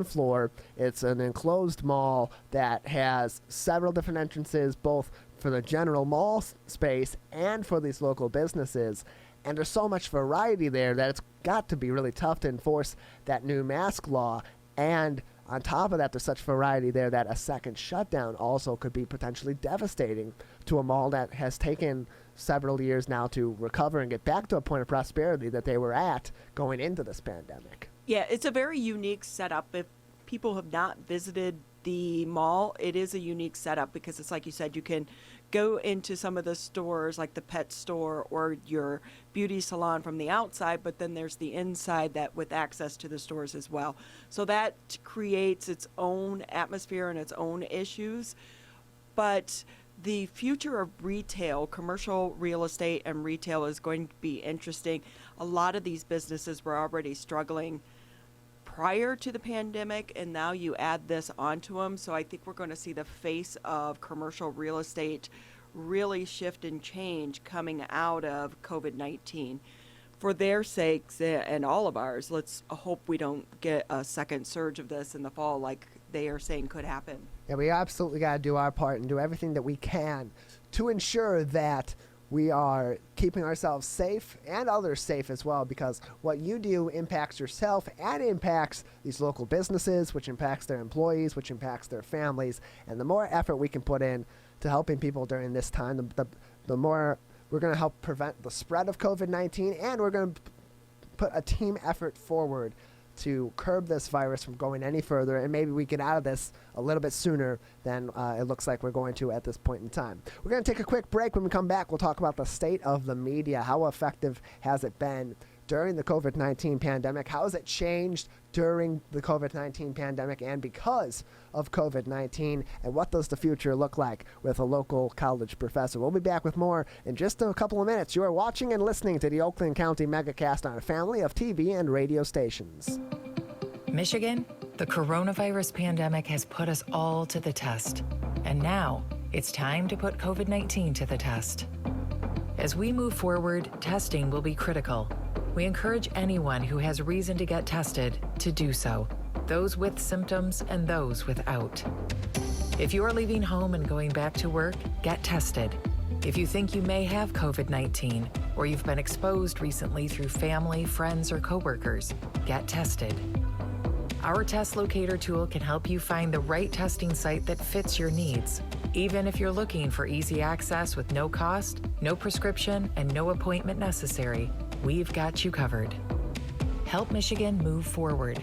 floor. It's an enclosed mall that has several different entrances, both for the general mall space and for these local businesses. And there's so much variety there that it's got to be really tough to enforce that new mask law. And on top of that, there's such variety there that a second shutdown also could be potentially devastating to a mall that has taken several years now to recover and get back to a point of prosperity that they were at going into this pandemic. Yeah, it's a very unique setup. If people have not visited the mall, it is a unique setup because it's like you said, you can go into some of the stores like the pet store or your beauty salon from the outside, but then there's the inside that with access to the stores as well. So that creates its own atmosphere and its own issues. But the future of retail, commercial real estate and retail is going to be interesting. A lot of these businesses were already struggling prior to the pandemic, and now you add this onto them. So I think we're going to see the face of commercial real estate really shift and change coming out of COVID-19. For their sakes and all of ours, let's hope we don't get a second surge of this in the fall like they are saying could happen. Yeah, we absolutely got to do our part and do everything that we can to ensure that we are keeping ourselves safe and others safe as well, because what you do impacts yourself and impacts these local businesses, which impacts their employees, which impacts their families. And the more effort we can put in to helping people during this time, the more we're going to help prevent the spread of COVID-19, and we're going to put a team effort forward to curb this virus from going any further, and maybe we get out of this a little bit sooner than it looks like we're going to at this point in time. We're going to take a quick break. When we come back, we'll talk about the state of the media. How effective has it been during the COVID-19 pandemic? How has it changed during the COVID-19 pandemic and because of COVID-19? And what does the future look like with a local college professor? We'll be back with more in just a couple of minutes. You are watching and listening to the Oakland County Megacast on a family of TV and radio stations. Michigan, the coronavirus pandemic has put us all to the test. And now it's time to put COVID-19 to the test. As we move forward, testing will be critical. We encourage anyone who has reason to get tested to do so, those with symptoms and those without. If you are leaving home and going back to work, get tested. If you think you may have COVID-19 or you've been exposed recently through family, friends, or coworkers, get tested. Our test locator tool can help you find the right testing site that fits your needs. Even if you're looking for easy access with no cost, no prescription, and no appointment necessary, we've got you covered. Help Michigan move forward,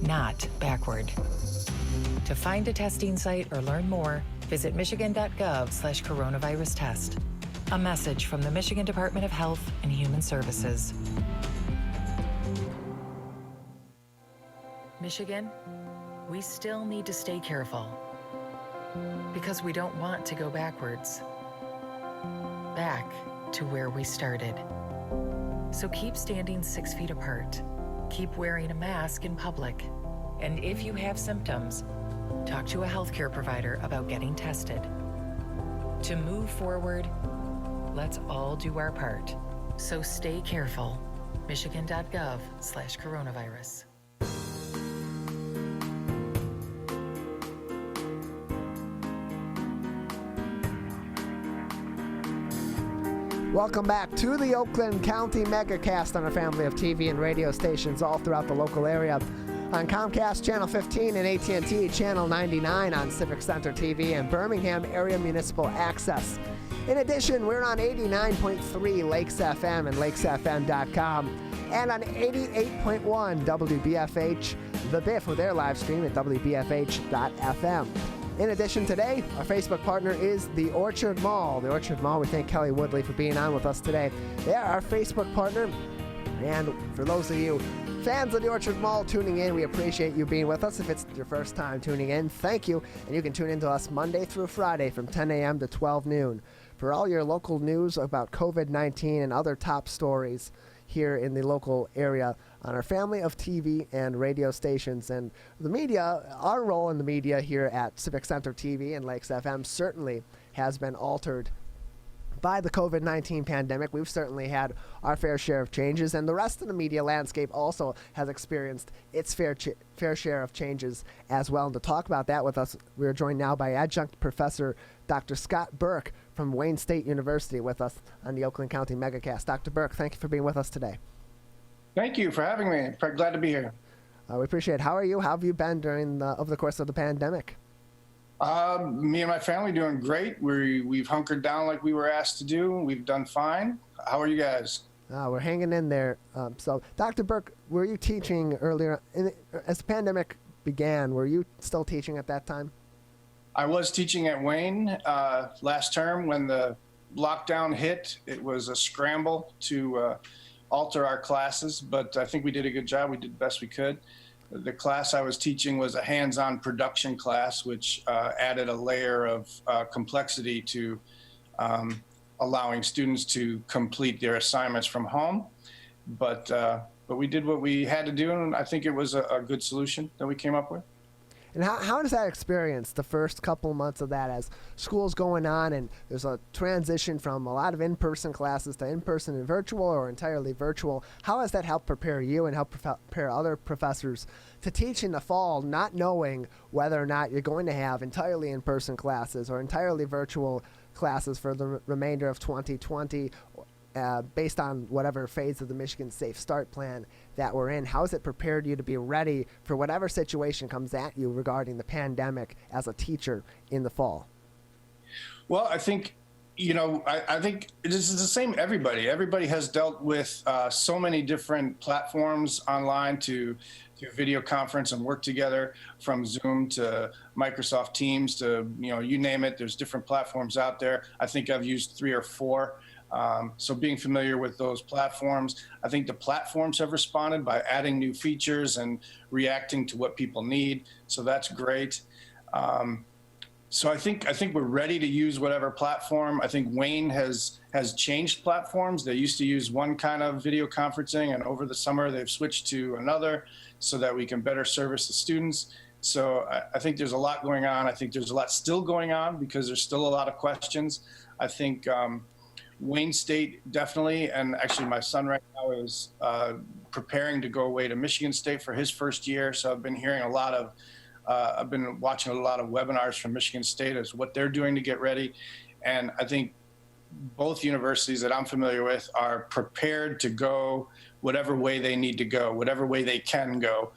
not backward. To find a testing site or learn more, visit michigan.gov/coronavirus test. A message from the Michigan Department of Health and Human Services. Michigan, we still need to stay careful. Because we don't want to go backwards. Back to where we started. So keep standing 6 feet apart. Keep wearing a mask in public. And if you have symptoms, talk to a healthcare provider about getting tested. To move forward, let's all do our part. So stay careful. Michigan.gov/coronavirus. Welcome back to the Oakland County Megacast on a family of TV and radio stations all throughout the local area. On Comcast Channel 15 and AT&T Channel 99 on Civic Center TV and Birmingham Area Municipal Access. In addition, we're on 89.3 Lakes FM and lakesfm.com and on 88.1 WBFH, The Biff, with their live stream at WBFH.FM. In addition, today, our Facebook partner is the Orchard Mall. The Orchard Mall, we thank Kelly Woodley for being on with us today. They are our Facebook partner. And for those of you fans of the Orchard Mall tuning in, we appreciate you being with us. If it's your first time tuning in, thank you. And you can tune in to us Monday through Friday from 10 a.m. to 12 noon for all your local news about COVID-19 and other top stories here in the local area on our family of TV and radio stations. And the media, our role in the media here at Civic Center TV and Lakes FM certainly has been altered by the COVID-19 pandemic. We've certainly had our fair share of changes, and the rest of the media landscape also has experienced its fair share of changes as well. And to talk about that with us, we're joined now by Adjunct Professor Dr. Scott Burke from Wayne State University with us on the Oakland County Megacast. Dr. Burke, thank you for being with us today. Thank you for having me. Glad to be here. We appreciate it. How are you? How have you been over the course of the pandemic? Me and my family doing great. We've hunkered down like we were asked to do. We've done fine. How are you guys? We're hanging in there. So, Dr. Burke, were you teaching earlier? As the pandemic began, were you still teaching at that time? I was teaching at Wayne last term when the lockdown hit. It was a scramble to alter our classes, but I think we did a good job. We did the best we could. The class I was teaching was a hands-on production class, which added a layer of complexity to allowing students to complete their assignments from home. But we did what we had to do, and I think it was a good solution that we came up with. And how does that experience, the first couple months of that, as school's going on and there's a transition from a lot of in-person classes to in-person and virtual or entirely virtual, how has that helped prepare you and help prepare other professors to teach in the fall, not knowing whether or not you're going to have entirely in-person classes or entirely virtual classes for the remainder of 2020, based on whatever phase of the Michigan Safe Start plan that we're in? How has it prepared you to be ready for whatever situation comes at you regarding the pandemic as a teacher in the fall? Well, I think, I think this is the same everybody. Everybody has dealt with so many different platforms online to video conference and work together, from Zoom to Microsoft Teams to, you name it. There's different platforms out there. I think I've used 3 or 4. So being familiar with those platforms, I think the platforms have responded by adding new features and reacting to what people need. So that's great. So I think we're ready to use whatever platform. I think Wayne has changed platforms. They used to use one kind of video conferencing, and over the summer they've switched to another so that we can better service the students. So I think there's a lot going on. I think there's a lot still going on because there's still a lot of questions. I think Wayne State definitely, and actually my son right now is preparing to go away to Michigan State for his first year. So I've been hearing I've been watching a lot of webinars from Michigan State as what they're doing to get ready. And I think both universities that I'm familiar with are prepared to go whatever way they need to go, whatever way they can go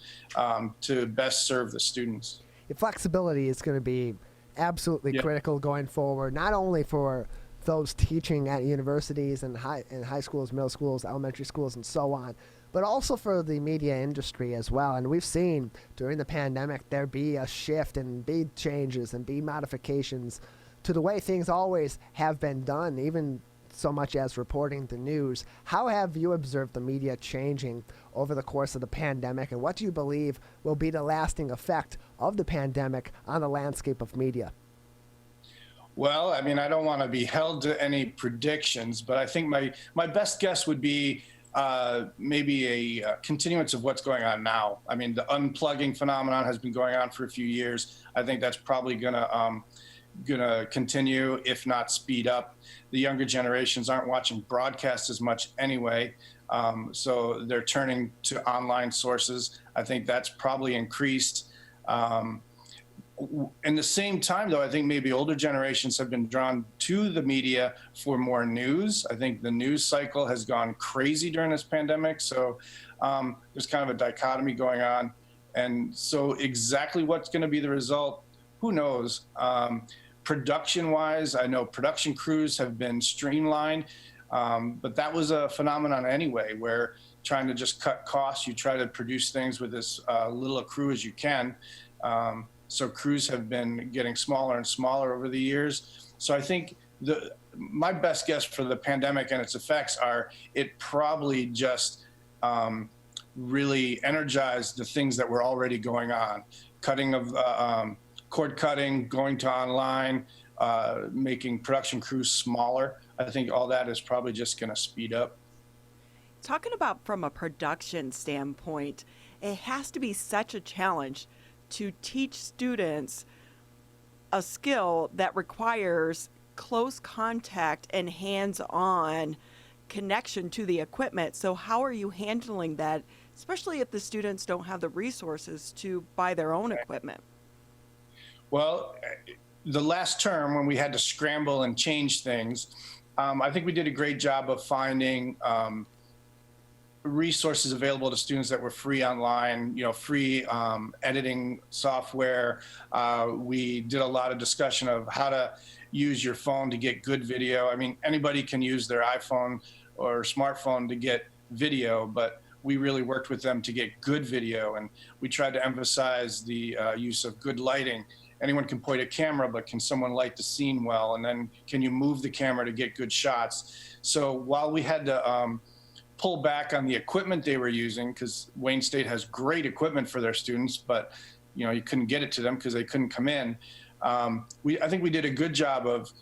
to best serve the students. The flexibility is going to be absolutely critical going forward, not only for those teaching at universities and high schools, middle schools, elementary schools, and so on, but also for the media industry as well. And we've seen during the pandemic there be a shift and be changes and be modifications to the way things always have been done, even so much as reporting the news. How have you observed the media changing over the course of the pandemic, and what do you believe will be the lasting effect of the pandemic on the landscape of media? Well, I mean, I don't want to be held to any predictions, but I think my best guess would be maybe a continuance of what's going on now. I mean, the unplugging phenomenon has been going on for a few years. I think that's probably gonna continue, if not speed up. The younger generations aren't watching broadcasts as much anyway, so they're turning to online sources. I think that's probably increased. In the same time, though, I think maybe older generations have been drawn to the media for more news. I think the news cycle has gone crazy during this pandemic. So there's kind of a dichotomy going on. And so exactly what's going to be the result, who knows? Production-wise, I know production crews have been streamlined, but that was a phenomenon anyway, where trying to just cut costs, you try to produce things with as little a crew as you can. So crews have been getting smaller and smaller over the years. So I think my best guess for the pandemic and its effects are it probably just really energized the things that were already going on. Cutting of cord cutting, going to online, making production crews smaller. I think all that is probably just going to speed up. Talking about from a production standpoint, it has to be such a challenge to teach students a skill that requires close contact and hands-on connection to the equipment. So how are you handling that, especially if the students don't have the resources to buy their own equipment? Well, the last term when we had to scramble and change things, I think we did a great job of finding resources available to students that were free online, free editing software. We did a lot of discussion of how to use your phone to get good video. I mean, anybody can use their iPhone or smartphone to get video, but we really worked with them to get good video. And we tried to emphasize the use of good lighting. Anyone can point a camera, but can someone light the scene well? And then can you move the camera to get good shots? So while we had to pull back on the equipment they were using, because Wayne State has great equipment for their students, but you couldn't get it to them because they couldn't come in. I think we did a good job of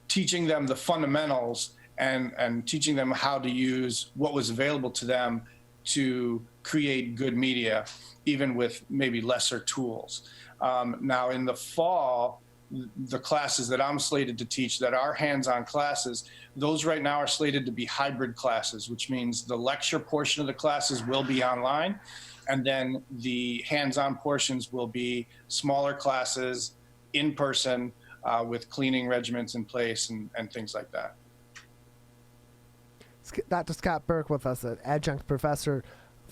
teaching them the fundamentals and teaching them how to use what was available to them to create good media, even with maybe lesser tools. Now in the fall, the classes that I'm slated to teach that are hands-on classes, those right now are slated to be hybrid classes, which means the lecture portion of the classes will be online, and then the hands-on portions will be smaller classes in person with cleaning regimens in place and things like that. Dr. Scott Burke with us, an adjunct professor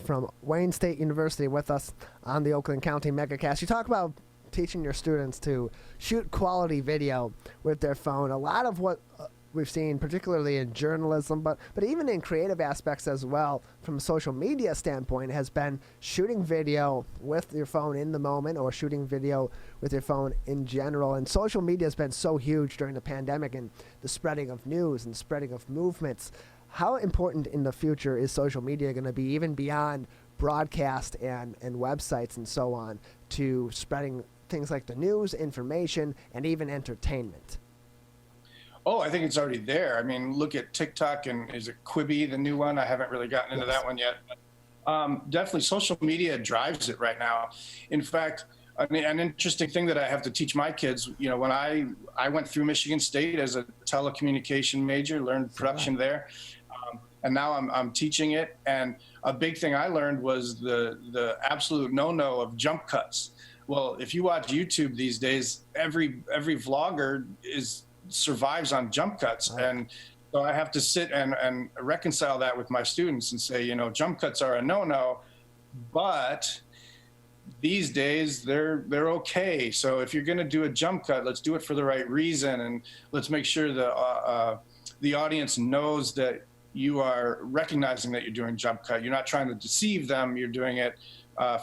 from Wayne State University, with us on the Oakland County Megacast. You talk about teaching your students to shoot quality video with their phone. A lot of what we've seen, particularly in journalism, but even in creative aspects as well, from a social media standpoint, has been shooting video with your phone in the moment or shooting video with your phone in general. And social media has been so huge during the pandemic and the spreading of news and spreading of movements. How important in the future is social media going to be, even beyond broadcast and websites and so on, to spreading things like the news, information, and even entertainment? Oh, I think it's already there. I mean, look at TikTok, and is it Quibi, the new one? I haven't really gotten into that one yet. But, definitely social media drives it right now. In fact, I mean, an interesting thing that I have to teach my kids, when I went through Michigan State as a telecommunication major, learned production there, and now I'm teaching it. And a big thing I learned was the absolute no-no of jump cuts. Well, if you watch YouTube these days, every vlogger survives on jump cuts. And so I have to sit and reconcile that with my students and say, jump cuts are a no-no, but these days they're okay. So if you're going to do a jump cut, let's do it for the right reason, and let's make sure the audience knows that you are recognizing that you're doing jump cut. You're not trying to deceive them. You're doing it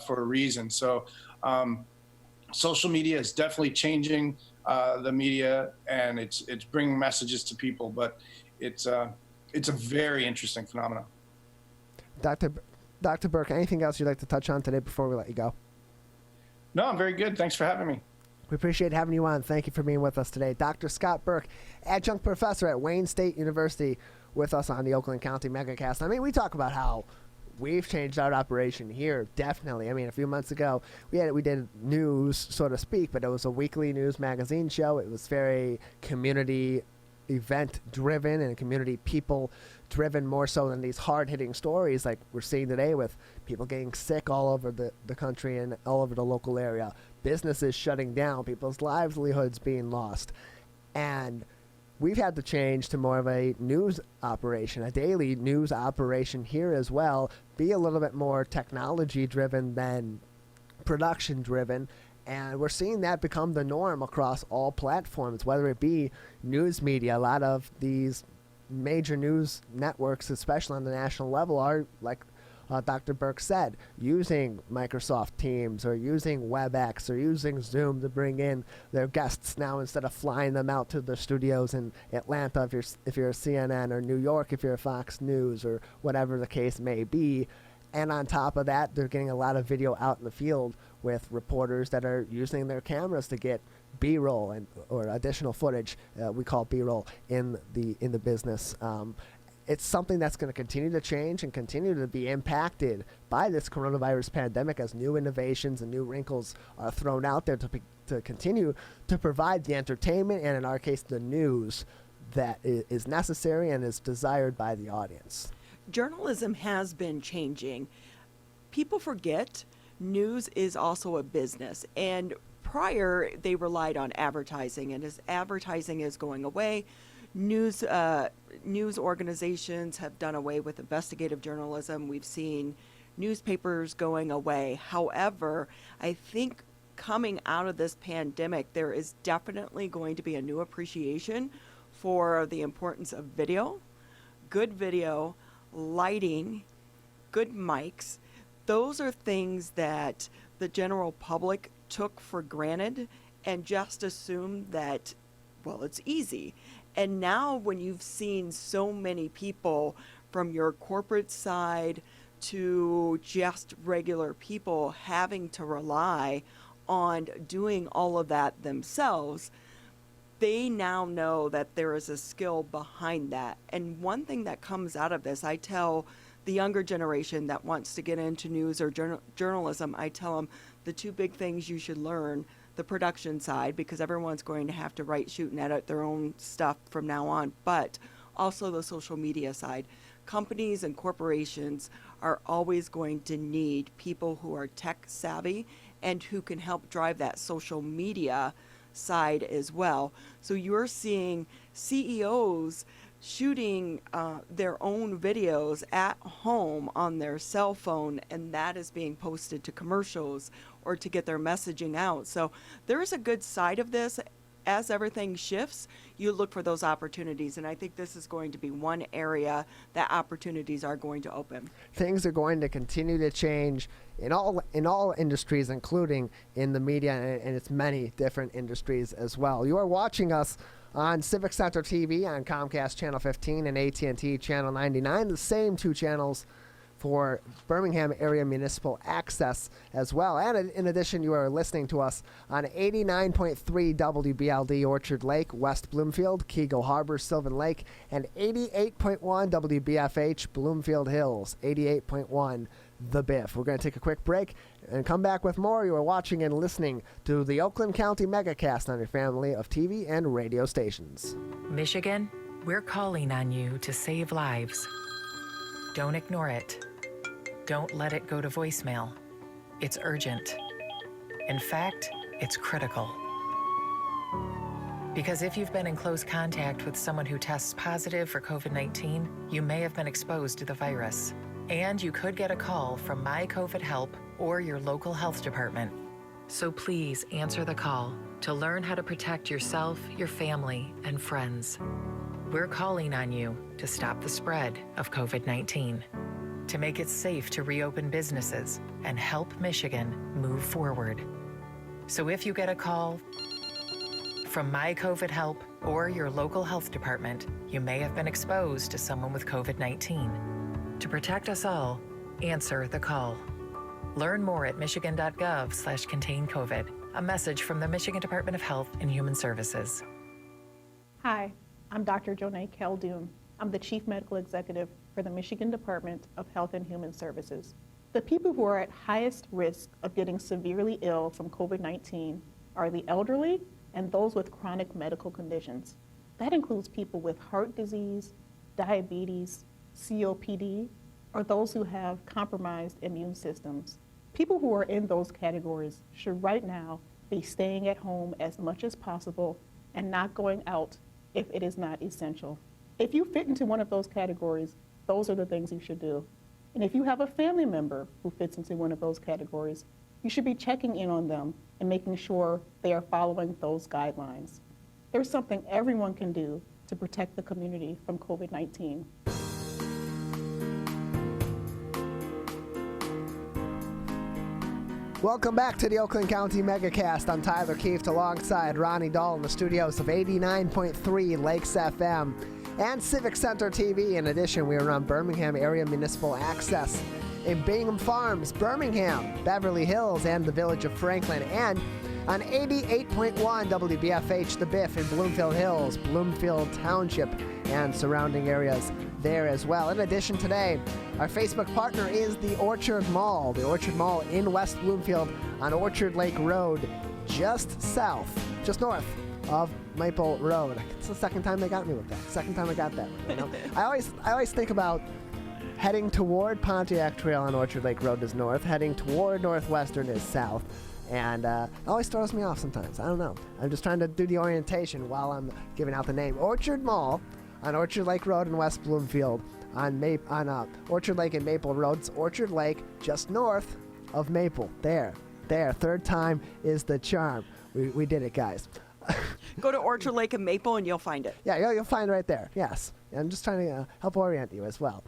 for a reason. So social media is definitely changing the media, and it's bringing messages to people. But it's a very interesting phenomenon. Dr. Burke, anything else you'd like to touch on today before we let you go? No, I'm very good. Thanks for having me. We appreciate having you on. Thank you for being with us today. Dr. Scott Burke, adjunct professor at Wayne State University, with us on the Oakland County Megacast. I mean, we talk about how we've changed our operation here, definitely. I mean, a few months ago, we did news, so to speak, but it was a weekly news magazine show. It was very community event-driven and community people-driven, more so than these hard-hitting stories like we're seeing today with people getting sick all over the country and all over the local area, businesses shutting down, people's livelihoods being lost. And we've had to change to more of a news operation, a daily news operation here as well, be a little bit more technology-driven than production-driven. And we're seeing that become the norm across all platforms, whether it be news media. A lot of these major news networks, especially on the national level, are, like Dr. Burke said, using Microsoft Teams or using WebEx or using Zoom to bring in their guests now instead of flying them out to the studios in Atlanta if you're a CNN, or New York if you're a Fox News, or whatever the case may be. And on top of that, they're getting a lot of video out in the field with reporters that are using their cameras to get B-roll or additional footage. We call B-roll in the business. It's something that's going to continue to change and continue to be impacted by this coronavirus pandemic as new innovations and new wrinkles are thrown out there to continue to provide the entertainment and, in our case, the news that is necessary and is desired by the audience. Journalism has been changing. People forget news is also a business, and prior they relied on advertising, and as advertising is going away, news organizations have done away with investigative journalism. We've seen newspapers going away. However, I think coming out of this pandemic, there is definitely going to be a new appreciation for the importance of video, good video, lighting, good mics. Those are things that the general public took for granted and just assumed that, well, it's easy. And now when you've seen so many people from your corporate side to just regular people having to rely on doing all of that themselves, they now know that there is a skill behind that. And one thing that comes out of this, I tell the younger generation that wants to get into news or journalism, I tell them the two big things you should learn: the production side, because everyone's going to have to write, shoot, and edit their own stuff from now on, but also the social media side. Companies and corporations are always going to need people who are tech savvy and who can help drive that social media side as well. So you're seeing CEOs shooting their own videos at home on their cell phone, and that is being posted to commercials or to get their messaging out. So there is a good side of this. As everything shifts, you look for those opportunities, and I think this is going to be one area that opportunities are going to open. Things are going to continue to change in all industries, including in the media and its many different industries as well. You are watching us on Civic Center TV on Comcast Channel 15 and AT&T Channel 99, the same two channels for Birmingham area municipal access as well. And in addition, you are listening to us on 89.3 WBLD Orchard Lake, West Bloomfield, Kego Harbor, Sylvan Lake, and 88.1 WBFH Bloomfield Hills, 88.1 The Biff. We're going to take a quick break and come back with more. You are watching and listening to the Oakland County Megacast on your family of TV and radio stations. Michigan, we're calling on you to save lives. Don't ignore it. Don't let it go to voicemail. It's urgent. In fact, it's critical. Because if you've been in close contact with someone who tests positive for COVID-19, you may have been exposed to the virus. And you could get a call from My COVID Help or your local health department. So please answer the call to learn how to protect yourself, your family, and friends. We're calling on you to stop the spread of COVID-19, to make it safe to reopen businesses and help Michigan move forward. So if you get a call from My COVID Help or your local health department, you may have been exposed to someone with COVID-19. To protect us all, answer the call. Learn more at michigan.gov/containcovid. A message from the Michigan Department of Health and Human Services. Hi, I'm Dr. Jonay Khaldun. I'm the Chief Medical Executive for the Michigan Department of Health and Human Services. The people who are at highest risk of getting severely ill from COVID-19 are the elderly and those with chronic medical conditions. That includes people with heart disease, diabetes, COPD, or those who have compromised immune systems. People who are in those categories should right now be staying at home as much as possible and not going out if it is not essential. If you fit into one of those categories, those are the things you should do. And if you have a family member who fits into one of those categories, you should be checking in on them and making sure they are following those guidelines. There's something everyone can do to protect the community from COVID-19. Welcome back to the Oakland County Megacast. I'm Tyler Keefe alongside Ronnie Dahl in the studios of 89.3 Lakes FM and Civic Center TV. In addition, we are on Birmingham Area Municipal Access in Bingham Farms, Birmingham, Beverly Hills, and the village of Franklin, and on 88.1 WBFH The Biff in Bloomfield Hills, Bloomfield Township, and surrounding areas there as well. In addition, today, our Facebook partner is the Orchard Mall in West Bloomfield on Orchard Lake Road, just north of Maple Road. It's the second time they got me with that. Second time I got that. You know? I always think about heading toward Pontiac Trail on Orchard Lake Road is north, heading toward Northwestern is south. And it always throws me off sometimes. I don't know. I'm just trying to do the orientation while I'm giving out the name. Orchard Mall on Orchard Lake Road in West Bloomfield on Orchard Lake and Maple Roads. Orchard Lake just north of Maple. There. Third time is the charm. We did it, guys. Go to Orchard Lake and Maple and you'll find it. Yeah, you'll find it right there. Yes. I'm just trying to help orient you as well.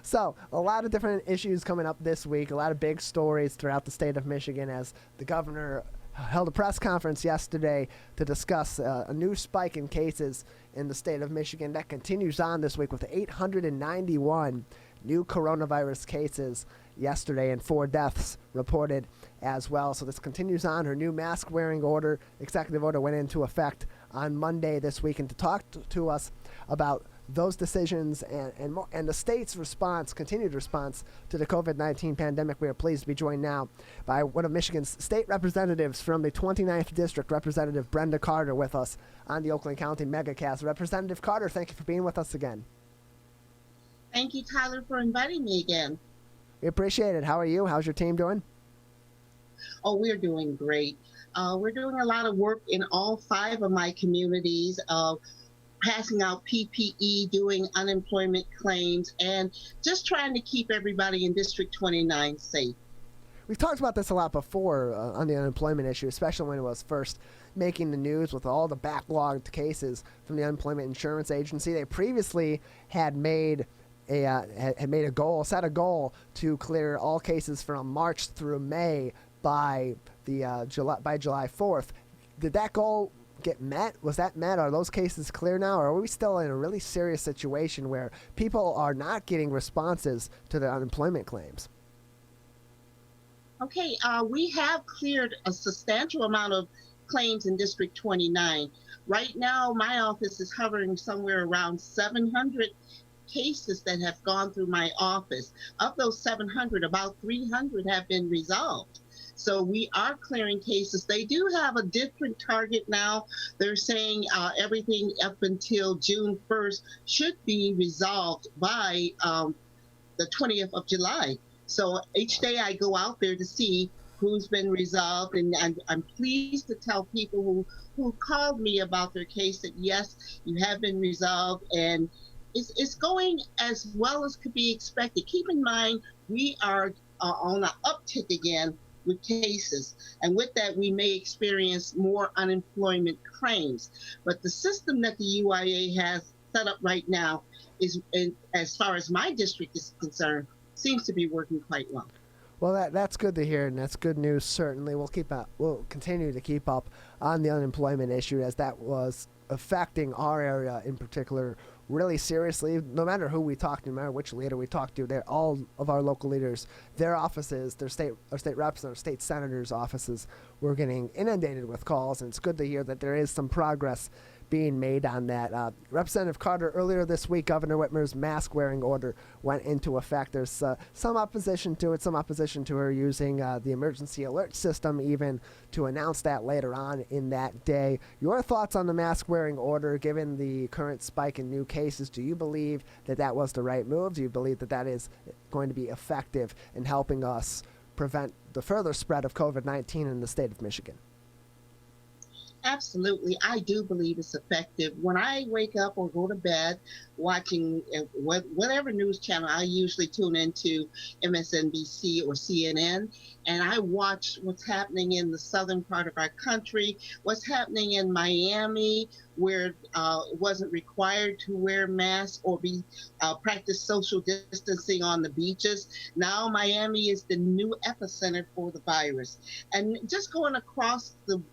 So, a lot of different issues coming up this week, a lot of big stories throughout the state of Michigan as the governor held a press conference yesterday to discuss a new spike in cases in the state of Michigan that continues on this week with 891 new coronavirus cases yesterday and 4 deaths reported as well. So this continues on. Her new mask-wearing order, executive order, went into effect on Monday this week. And to talk to us about those decisions and more, and the state's continued response to the COVID-19 pandemic, we are pleased to be joined now by one of Michigan's state representatives from the 29th District, Representative Brenda Carter, with us on the Oakland County Megacast. Representative Carter, thank you for being with us again. Thank you, Tyler, for inviting me again. We appreciate it. How are you? How's your team doing? Oh, we're doing great. We're doing a lot of work in all 5 of my communities, passing out PPE, doing unemployment claims, and just trying to keep everybody in District 29 safe. We've talked about this a lot before on the unemployment issue, especially when it was first making the news with all the backlogged cases from the Unemployment Insurance Agency. They previously had set a goal to clear all cases from March through May by July 4th. Did that goal get met? Was that met? Are those cases clear now? Or are we still in a really serious situation where people are not getting responses to their unemployment claims? Okay, we have cleared a substantial amount of claims in District 29. Right now, my office is hovering somewhere around 700 cases that have gone through my office. Of those 700, about 300 have been resolved. So we are clearing cases. They do have a different target now. They're saying everything up until June 1st should be resolved by the 20th of July. So each day I go out there to see who's been resolved, and I'm pleased to tell people who called me about their case that yes, you have been resolved, and it's going as well as could be expected. Keep in mind, we are on an uptick again with cases, and with that we may experience more unemployment claims. But the system that the UIA has set up right now is, as far as my district is concerned, seems to be working quite well. Well, that's good to hear, and that's good news. Certainly, we'll continue to keep up on the unemployment issue, as that was affecting our area in particular really seriously. No matter who we talk to, no matter which leader we talk to, they're all of our local leaders, their offices, their state reps, their state senators' offices, we're getting inundated with calls, and it's good to hear that there is some progress being made on that. Representative Carter, earlier this week, Governor Whitmer's mask-wearing order went into effect. There's some opposition to it, some opposition to her using the emergency alert system even to announce that later on in that day. Your thoughts on the mask-wearing order, given the current spike in new cases? Do you believe that that was the right move? Do you believe that that is going to be effective in helping us prevent the further spread of COVID-19 in the state of Michigan? Absolutely. I do believe it's effective. When I wake up or go to bed watching whatever news channel, I usually tune into MSNBC or CNN, and I watch what's happening in the southern part of our country, what's happening in Miami, where it wasn't required to wear masks or practice social distancing on the beaches. Now Miami is the new epicenter for the virus. And just going across the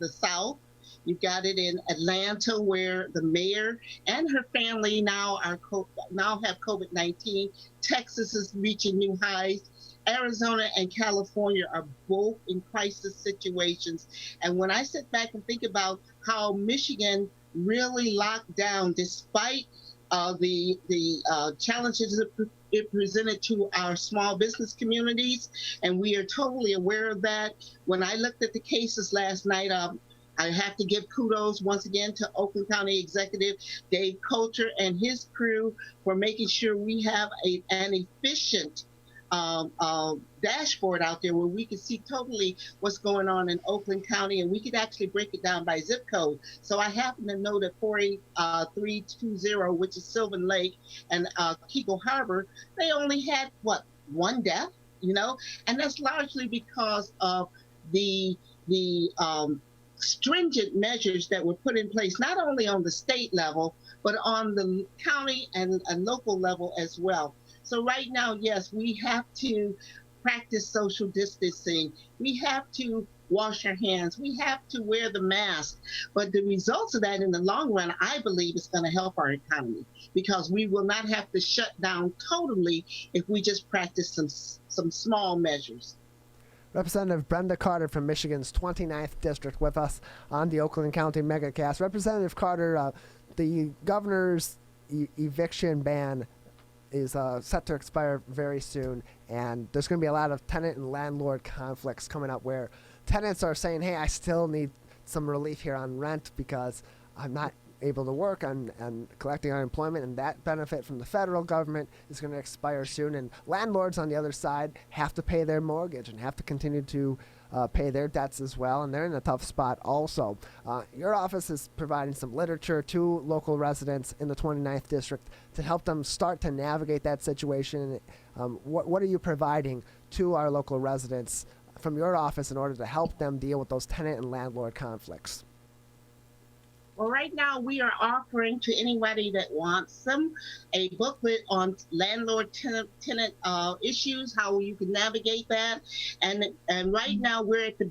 South, you've got it in Atlanta, where the mayor and her family now have COVID-19. Texas is reaching new highs. Arizona and California are both in crisis situations. And when I sit back and think about how Michigan really locked down, despite the challenges it presented to our small business communities, and we are totally aware of that. When I looked at the cases last night, I have to give kudos once again to Oakland County Executive Dave Coulter and his crew for making sure we have an efficient dashboard out there where we can see totally what's going on in Oakland County, and we could actually break it down by zip code. So I happen to know that 48320, which is Sylvan Lake, and Keiko Harbor, they only had, one death, and that's largely because of the stringent measures that were put in place, not only on the state level, but on the county and local level as well. So right now, yes, we have to practice social distancing. We have to wash our hands. We have to wear the mask. But the results of that in the long run, I believe, is going to help our economy, because we will not have to shut down totally if we just practice some small measures. Representative Brenda Carter from Michigan's 29th District with us on the Oakland County Megacast. Representative Carter, the governor's eviction ban is set to expire very soon, and there's going to be a lot of tenant and landlord conflicts coming up where tenants are saying, hey, I still need some relief here on rent because I'm not able to work and collecting unemployment, and that benefit from the federal government is going to expire soon. And landlords on the other side have to pay their mortgage and have to continue to pay their debts as well, and they're in a tough spot also. Your office is providing some literature to local residents in the 29th District to help them start to navigate that situation. What are you providing to our local residents from your office in order to help them deal with those tenant and landlord conflicts? Well, right now we are offering to anybody that wants them a booklet on landlord-tenant issues, how you can navigate that. And right now we're at the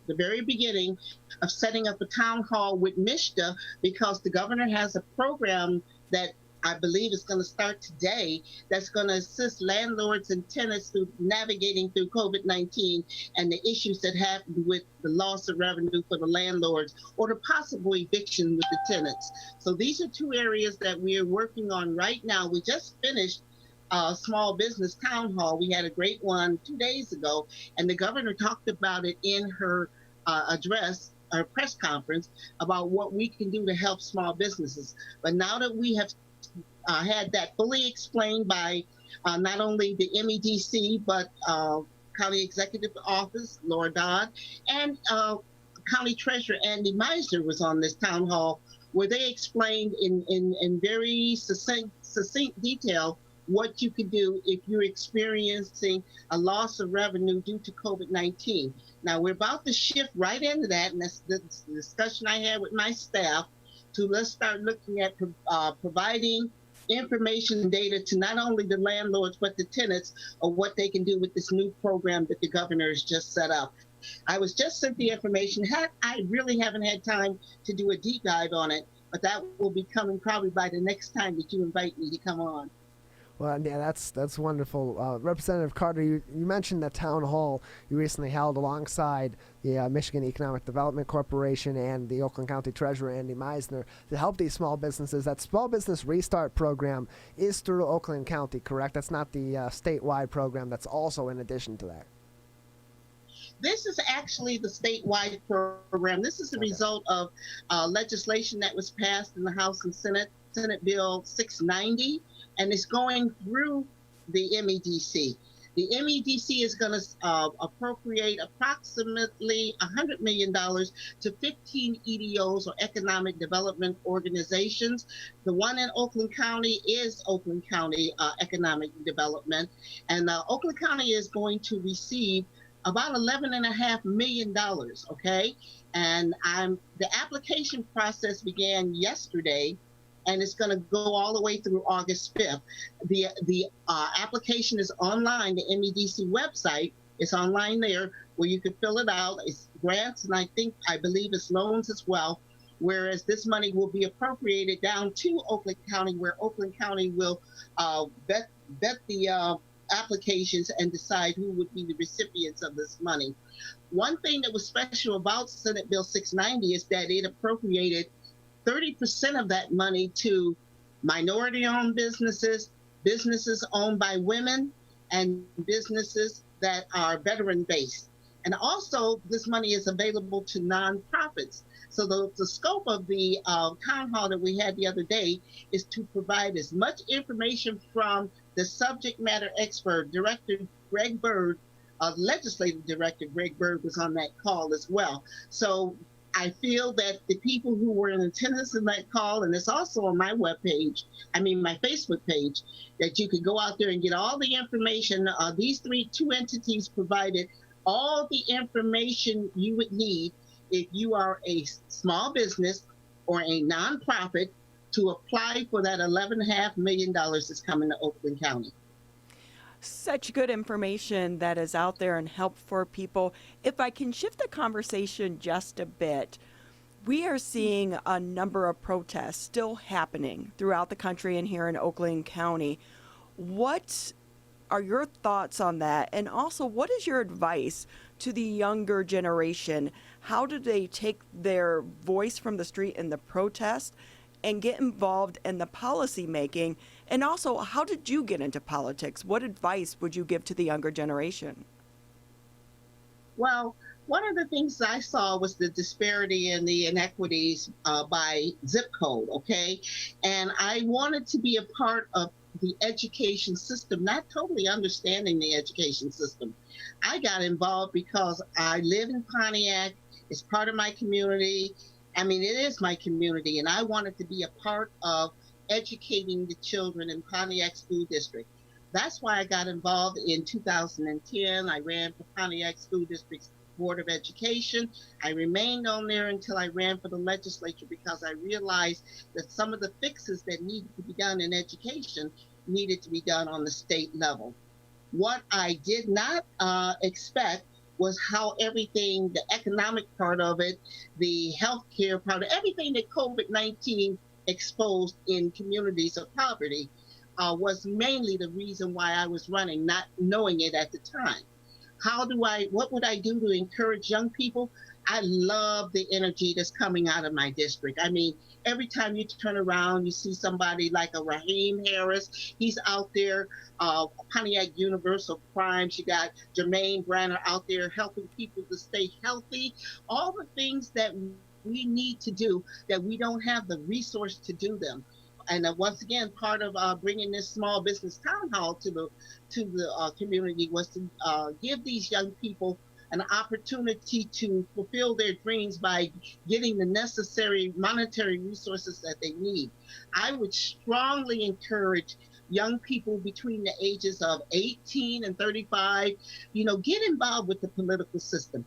very beginning of setting up a town hall with MSHDA, because the governor has a program that I believe is going to start today that's going to assist landlords and tenants through navigating through COVID-19 and the issues that happen with the loss of revenue for the landlords or the possible eviction with the tenants. So these are two areas that we are working on right now. We just finished a small business town hall. We had a great one 2 days ago, and the governor talked about it in her address, our press conference, about what we can do to help small businesses. But now that we have had that fully explained by not only the MEDC, but County Executive Office, Laura Dodd, and County Treasurer Andy Meisner was on this town hall, where they explained in very succinct detail what you could do if you're experiencing a loss of revenue due to COVID-19. Now, we're about to shift right into that, and that's the discussion I had with my staff, to let's start looking at providing information and data to not only the landlords but the tenants of what they can do with this new program that the governor has just set up. I was just sent the information. I really haven't had time to do a deep dive on it, but that will be coming probably by the next time that you invite me to come on. Well, yeah, that's wonderful. Representative Carter, you mentioned the town hall you recently held alongside the Michigan Economic Development Corporation and the Oakland County Treasurer, Andy Meisner, to help these small businesses. That Small Business Restart program is through Oakland County, correct? That's not the statewide program that's also in addition to that. This is actually the statewide program. This is the result of legislation that was passed in the House and Senate Bill 690, and it's going through the MEDC. The MEDC is going to appropriate approximately $100 million to 15 EDOs, or economic development organizations. The one in Oakland County is Oakland County Economic Development, and Oakland County is going to receive about $11.5 million, okay? And the application process began yesterday, and it's going to go all the way through August 5th. The application is online. The MEDC website is online there where you can fill it out. It's grants, and I believe it's loans as well, whereas this money will be appropriated down to Oakland County, where Oakland County will vet the applications and decide who would be the recipients of this money. One thing that was special about Senate Bill 690 is that it appropriated 30% of that money to minority-owned businesses, businesses owned by women, and businesses that are veteran-based. And also, this money is available to nonprofits. So the scope of the town hall that we had the other day is to provide as much information from the subject matter expert, Director Greg Bird, Legislative Director Greg Bird was on that call as well. So I feel that the people who were in attendance in that call, and it's also on my webpage, my Facebook page, that you could go out there and get all the information. These two entities provided all the information you would need if you are a small business or a nonprofit to apply for that $11.5 million that's coming to Oakland County. Such good information that is out there and help for people. If I can shift the conversation just a bit, we are seeing a number of protests still happening throughout the country and here in Oakland County. What are your thoughts on that? And also, what is your advice to the younger generation? How do they take their voice from the street in the protest and get involved in the policy making? And also, how did you get into politics? What advice would you give to the younger generation? Well, one of the things I saw was the disparity and the inequities by zip code, okay? And I wanted to be a part of the education system, not totally understanding the education system. I got involved because I live in Pontiac. It's part of my community. It is my community, and I wanted to be a part of educating the children in Pontiac School District. That's why I got involved in 2010. I ran for Pontiac School District's Board of Education. I remained on there until I ran for the legislature because I realized that some of the fixes that needed to be done in education needed to be done on the state level. What I did not expect was how everything, the economic part of it, the healthcare part, everything that COVID-19 exposed in communities of poverty was mainly the reason why I was running, not knowing it at the time. What would I do to encourage young people? I love the energy that's coming out of my district. Every time you turn around, you see somebody like a Raheem Harris. He's out there, Pontiac Universal Crimes. You got Jermaine Branner out there helping people to stay healthy. All the things that we need to do that we don't have the resource to do them. And once again, part of bringing this small business town hall to the community was to give these young people an opportunity to fulfill their dreams by getting the necessary monetary resources that they need. I would strongly encourage young people between the ages of 18 and 35, get involved with the political system.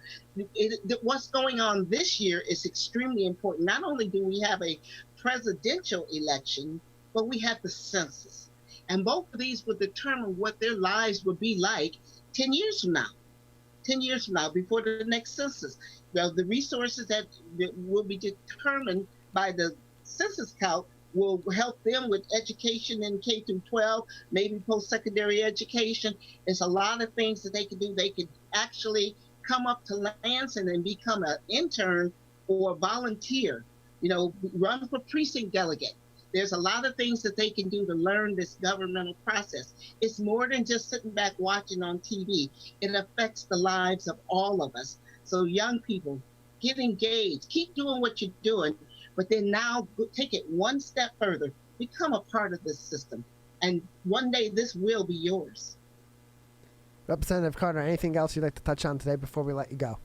What's going on this year is extremely important. Not only do we have a presidential election, but we have the census. And both of these will determine what their lives will be like 10 years from now. 10 years from now, before the next census. The resources that will be determined by the census count will help them with education in K through 12, maybe post-secondary education. There's a lot of things that they can do. They could actually come up to Lansing and become an intern or volunteer, run for precinct delegate. There's a lot of things that they can do to learn this governmental process. It's more than just sitting back watching on TV. It affects the lives of all of us. So young people, get engaged, keep doing what you're doing, but then now take it one step further, become a part of this system. And one day this will be yours. Representative Carter, anything else you'd like to touch on today before we let you go?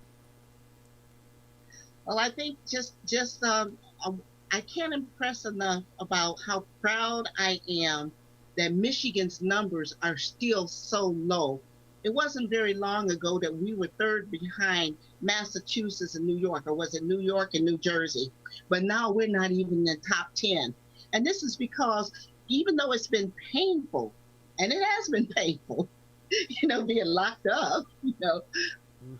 Well, I think I can't impress enough about how proud I am that Michigan's numbers are still so low. It wasn't very long ago that we were third behind Massachusetts and New York, or was it New York and New Jersey? But now we're not even in the top 10. And this is because even though it's been painful, and it has been painful, being locked up,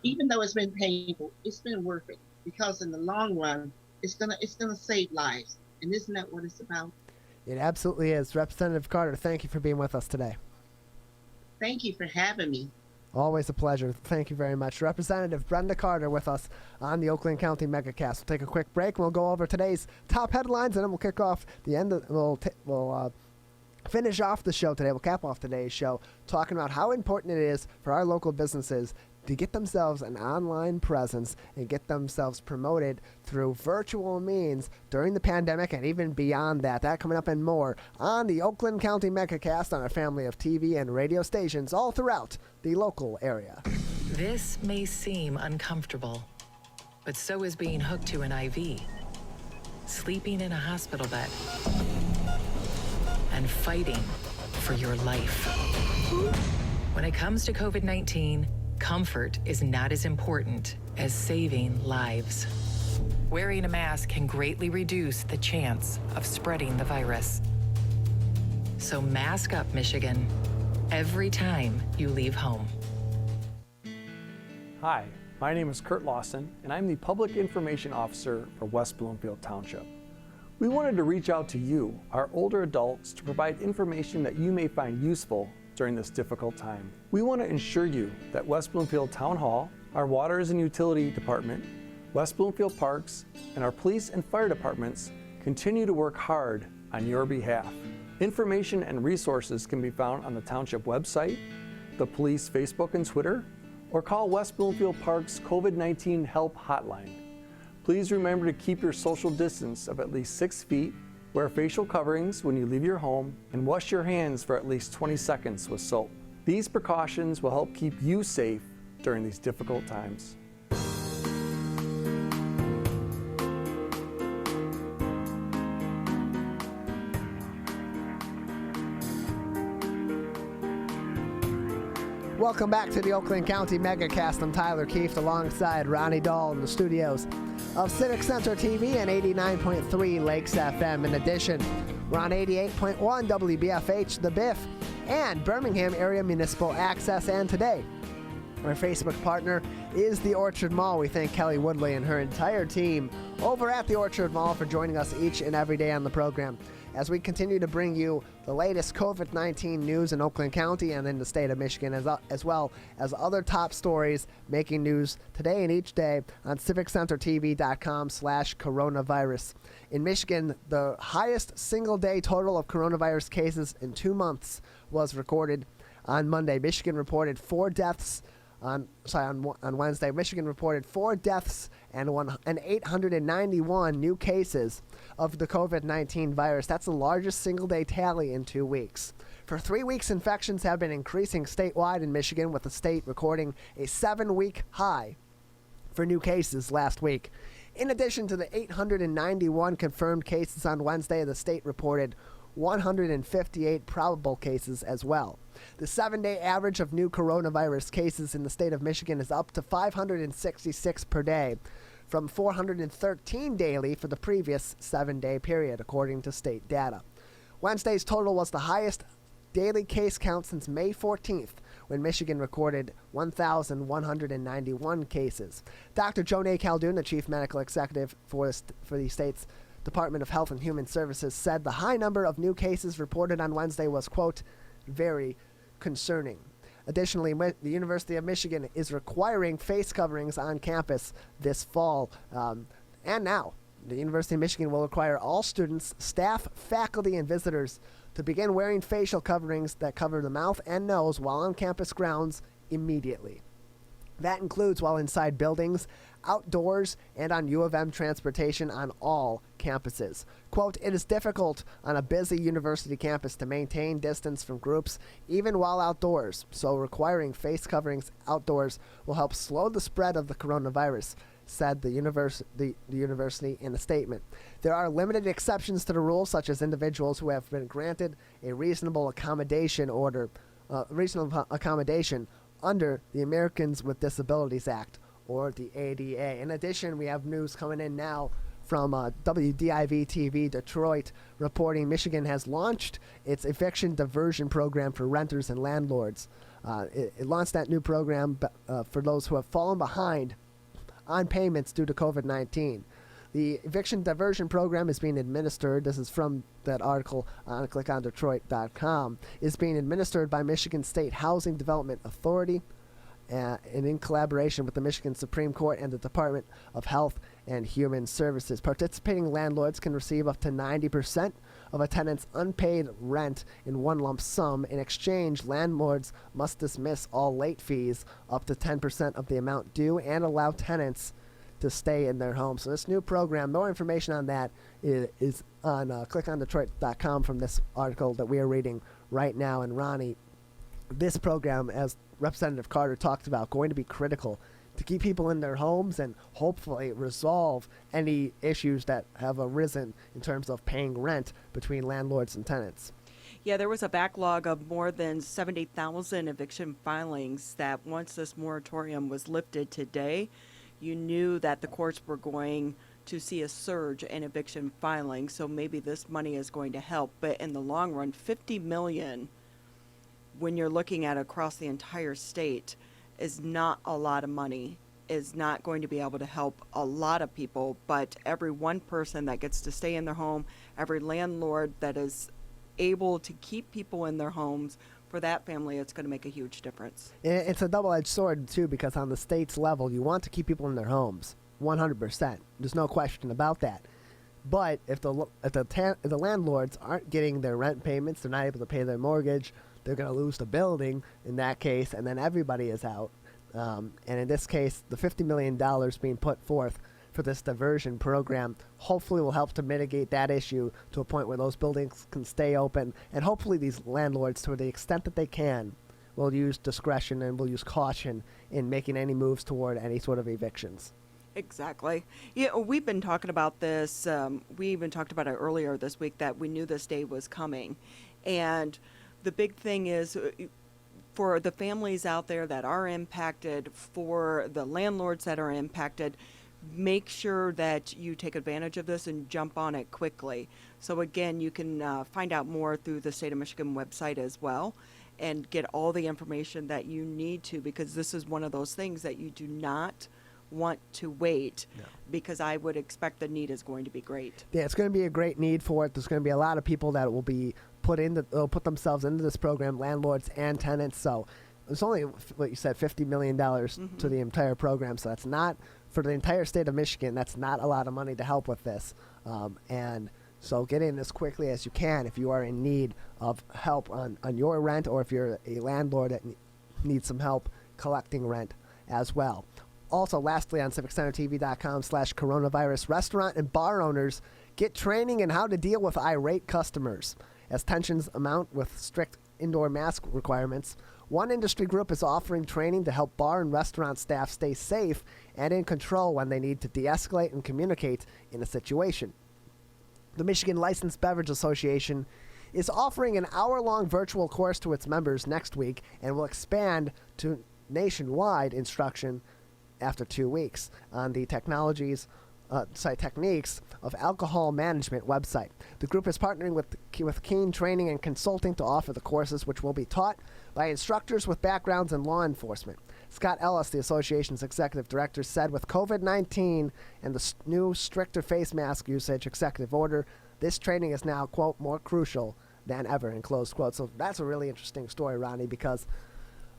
even though it's been painful, it's been worth it, because in the long run, it's gonna save lives. And isn't that what it's about? It absolutely is. Representative Carter, thank you for being with us today. Thank you for having me. Always a pleasure. Thank you very much. Representative Brenda Carter with us on the Oakland County Megacast. We'll take a quick break and we'll go over today's top headlines, and then we'll kick off the end of, we'll finish off the show today. We'll cap off today's show talking about how important it is for our local businesses to get themselves an online presence and get themselves promoted through virtual means during the pandemic and even beyond that. That coming up and more on the Oakland County Megacast on a family of TV and radio stations all throughout the local area. This may seem uncomfortable, but so is being hooked to an IV, sleeping in a hospital bed, and fighting for your life. When it comes to COVID-19, comfort is not as important as saving lives. Wearing a mask can greatly reduce the chance of spreading the virus. So mask up, Michigan, every time you leave home. Hi, my name is Kurt Lawson, and I'm the Public Information Officer for West Bloomfield Township. We wanted to reach out to you, our older adults, to provide information that you may find useful during this difficult time. We want to ensure you that West Bloomfield Town Hall, our Waters and Utility Department, West Bloomfield Parks, and our police and fire departments continue to work hard on your behalf. Information and resources can be found on the Township website, the police Facebook and Twitter, or call West Bloomfield Parks COVID-19 Help Hotline. Please remember to keep your social distance of at least 6 feet, wear facial coverings when you leave your home, and wash your hands for at least 20 seconds with soap. These precautions will help keep you safe during these difficult times. Welcome back to the Oakland County Megacast. I'm Tyler Keefe alongside Ronnie Dahl in the studios of Civic Center TV and 89.3 Lakes FM. In addition, we're on 88.1 WBFH, The Biff, and Birmingham Area Municipal Access. And today, our Facebook partner is the Orchard Mall. We thank Kelly Woodley and her entire team over at the Orchard Mall for joining us each and every day on the program as we continue to bring you the latest COVID-19 news in Oakland County and in the state of Michigan, as well as other top stories making news today and each day on civiccentertv.com/coronavirus. In Michigan, the highest single-day total of coronavirus cases in 2 months was recorded on Monday. Michigan reported 4 deaths on Wednesday. Michigan reported 4 deaths and 891 new cases of the COVID-19 virus. That's the largest single-day tally in 2 weeks. For 3 weeks, infections have been increasing statewide in Michigan, with the state recording a 7-week high for new cases last week. In addition to the 891 confirmed cases on Wednesday, the state reported 158 probable cases as well. The 7-day average of new coronavirus cases in the state of Michigan is up to 566 per day, from 413 daily for the previous 7-day period, according to state data. Wednesday's total was the highest daily case count since May 14th, when Michigan recorded 1,191 cases. Dr. Jonay Caldoun, the chief medical executive for the state's Department of Health and Human Services said the high number of new cases reported on Wednesday was, quote, very concerning. Additionally, the University of Michigan is requiring face coverings on campus this fall. And now, the University of Michigan will require all students, staff, faculty, and visitors to begin wearing facial coverings that cover the mouth and nose while on campus grounds immediately. That includes while inside buildings, outdoors, and on U of M transportation on all campuses. Quote, it is difficult on a busy university campus to maintain distance from groups even while outdoors, so requiring face coverings outdoors will help slow the spread of the coronavirus, said the university in a statement. There are limited exceptions to the rule, such as individuals who have been granted a reasonable accommodation under the Americans with Disabilities Act, or the ADA. In addition, we have news coming in now from WDIV-TV Detroit reporting Michigan has launched its eviction diversion program for renters and landlords. It launched that new program for those who have fallen behind on payments due to COVID-19. The eviction diversion program is being administered, this is from that article on clickondetroit.com, is being administered by Michigan State Housing Development Authority and in collaboration with the Michigan Supreme Court and the Department of Health and Human Services. Participating landlords can receive up to 90% of a tenant's unpaid rent in one lump sum. In exchange, landlords must dismiss all late fees up to 10% of the amount due and allow tenants to stay in their home. So this new program, more information on that is on clickondetroit.com from this article that we are reading right now. And Ronnie, this program, as Representative Carter talked about, going to be critical to keep people in their homes and hopefully resolve any issues that have arisen in terms of paying rent between landlords and tenants. Yeah, there was a backlog of more than 70,000 eviction filings that once this moratorium was lifted today, you knew that the courts were going to see a surge in eviction filings, so maybe this money is going to help. But in the long run, $50 million, when you're looking at across the entire state, is not a lot of money, is not going to be able to help a lot of people, but every one person that gets to stay in their home, every landlord that is able to keep people in their homes, for that family, it's going to make a huge difference. It's a double-edged sword, too, because on the state's level, you want to keep people in their homes, 100%. There's no question about that. But if the landlords aren't getting their rent payments, they're not able to pay their mortgage, they're going to lose the building in that case, and then everybody is out. And in this case, the $50 million being put forth for this diversion program hopefully will help to mitigate that issue to a point where those buildings can stay open, and hopefully these landlords, to the extent that they can, will use discretion and will use caution in making any moves toward any sort of evictions. Exactly. Yeah, we've been talking about this. We even talked about it earlier this week that we knew this day was coming. And the big thing is, for the families out there that are impacted, for the landlords that are impacted, make sure that you take advantage of this and jump on it quickly. So again, you can find out more through the State of Michigan website as well and get all the information that you need to, because this is one of those things that you do not want to wait. No. Because I would expect the need is going to be great. Yeah, it's going to be a great need for it. There's going to be a lot of people that will be put themselves into this program, landlords and tenants. So it's only, what you said, $50 million to the entire program. So that's not, for the entire state of Michigan, that's not a lot of money to help with this. And so get in as quickly as you can if you are in need of help on your rent, or if you're a landlord that needs some help collecting rent as well. Also, lastly, on civiccentertv.com/coronavirus, restaurant and bar owners get training in how to deal with irate customers. As tensions mount with strict indoor mask requirements, one industry group is offering training to help bar and restaurant staff stay safe and in control when they need to de-escalate and communicate in a situation. The Michigan Licensed Beverage Association is offering an hour-long virtual course to its members next week and will expand to nationwide instruction after 2 weeks on the techniques of alcohol management website. The group is partnering with Keen Training and Consulting to offer the courses, which will be taught by instructors with backgrounds in law enforcement. Scott Ellis, the association's executive director, said with COVID-19 and the new stricter face mask usage executive order, this training is now, quote, more crucial than ever, in close quote. So that's a really interesting story, Ronnie, because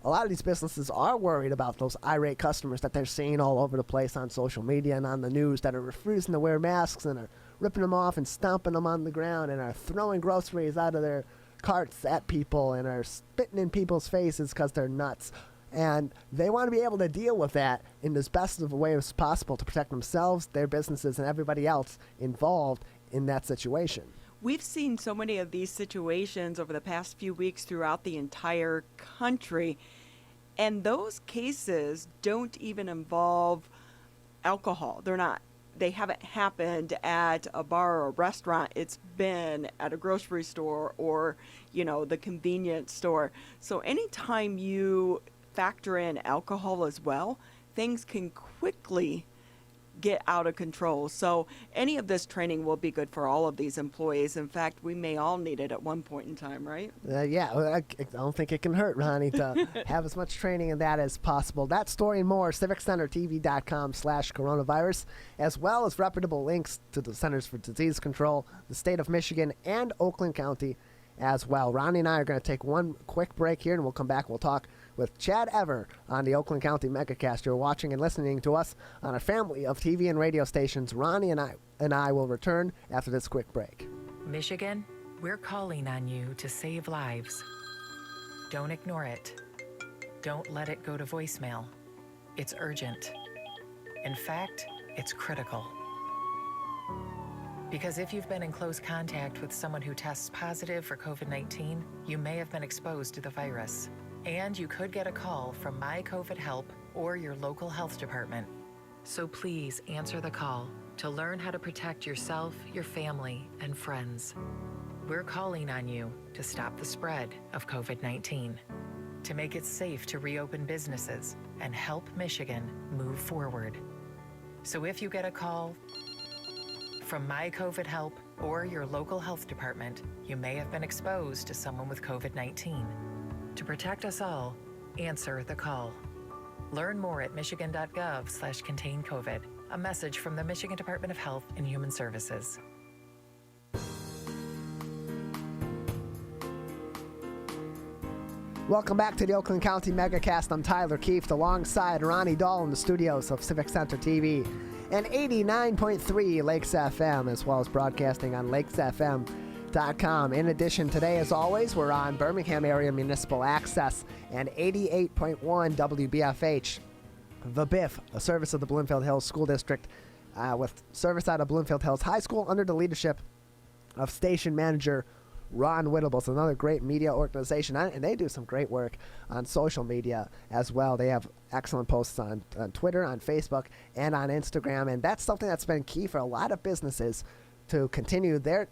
a lot of these businesses are worried about those irate customers that they're seeing all over the place on social media and on the news that are refusing to wear masks and are ripping them off and stomping them on the ground and are throwing groceries out of their carts at people and are spitting in people's faces because they're nuts. And they want to be able to deal with that in as best of a way as possible to protect themselves, their businesses, and everybody else involved in that situation. We've seen so many of these situations over the past few weeks throughout the entire country, and those cases don't even involve alcohol. They haven't happened at a bar or a restaurant. It's been at a grocery store or, the convenience store. So anytime you factor in alcohol as well, things can quickly get out of control. So any of this training will be good for all of these employees. In fact, we may all need it at one point in time, right? I don't think it can hurt, Ronnie, to have as much training in that as possible. That story and more, civiccentertv.com/coronavirus, as well as reputable links to the Centers for Disease Control, the state of Michigan, and Oakland County as well. Ronnie and I are going to take one quick break here, and we'll come back. We'll talk with Chad Ever on the Oakland County Megacast. You're watching and listening to us on a family of TV and radio stations. Ronnie and I will return after this quick break. Michigan, we're calling on you to save lives. Don't ignore it. Don't let it go to voicemail. It's urgent. In fact, it's critical. Because if you've been in close contact with someone who tests positive for COVID-19, you may have been exposed to the virus. And you could get a call from My COVID Help or your local health department. So please answer the call to learn how to protect yourself, your family, and friends. We're calling on you to stop the spread of COVID-19, to make it safe to reopen businesses and help Michigan move forward. So if you get a call from My COVID Help or your local health department, you may have been exposed to someone with COVID-19. To protect us all, answer the call. Learn more at michigan.gov/contain-COVID. A message from the Michigan Department of Health and Human Services. Welcome back to the Oakland County Megacast. I'm Tyler Keefe alongside Ronnie Dahl in the studios of Civic Center TV and 89.3 Lakes FM, as well as broadcasting on lakesfm.com. In addition, today, as always, we're on Birmingham Area Municipal Access and 88.1 WBFH, the BIF, a service of the Bloomfield Hills School District, with service out of Bloomfield Hills High School under the leadership of station manager Ron Whittle. So another great media organization, and they do some great work on social media as well. They have excellent posts on Twitter, on Facebook, and on Instagram, and that's something that's been key for a lot of businesses to continue their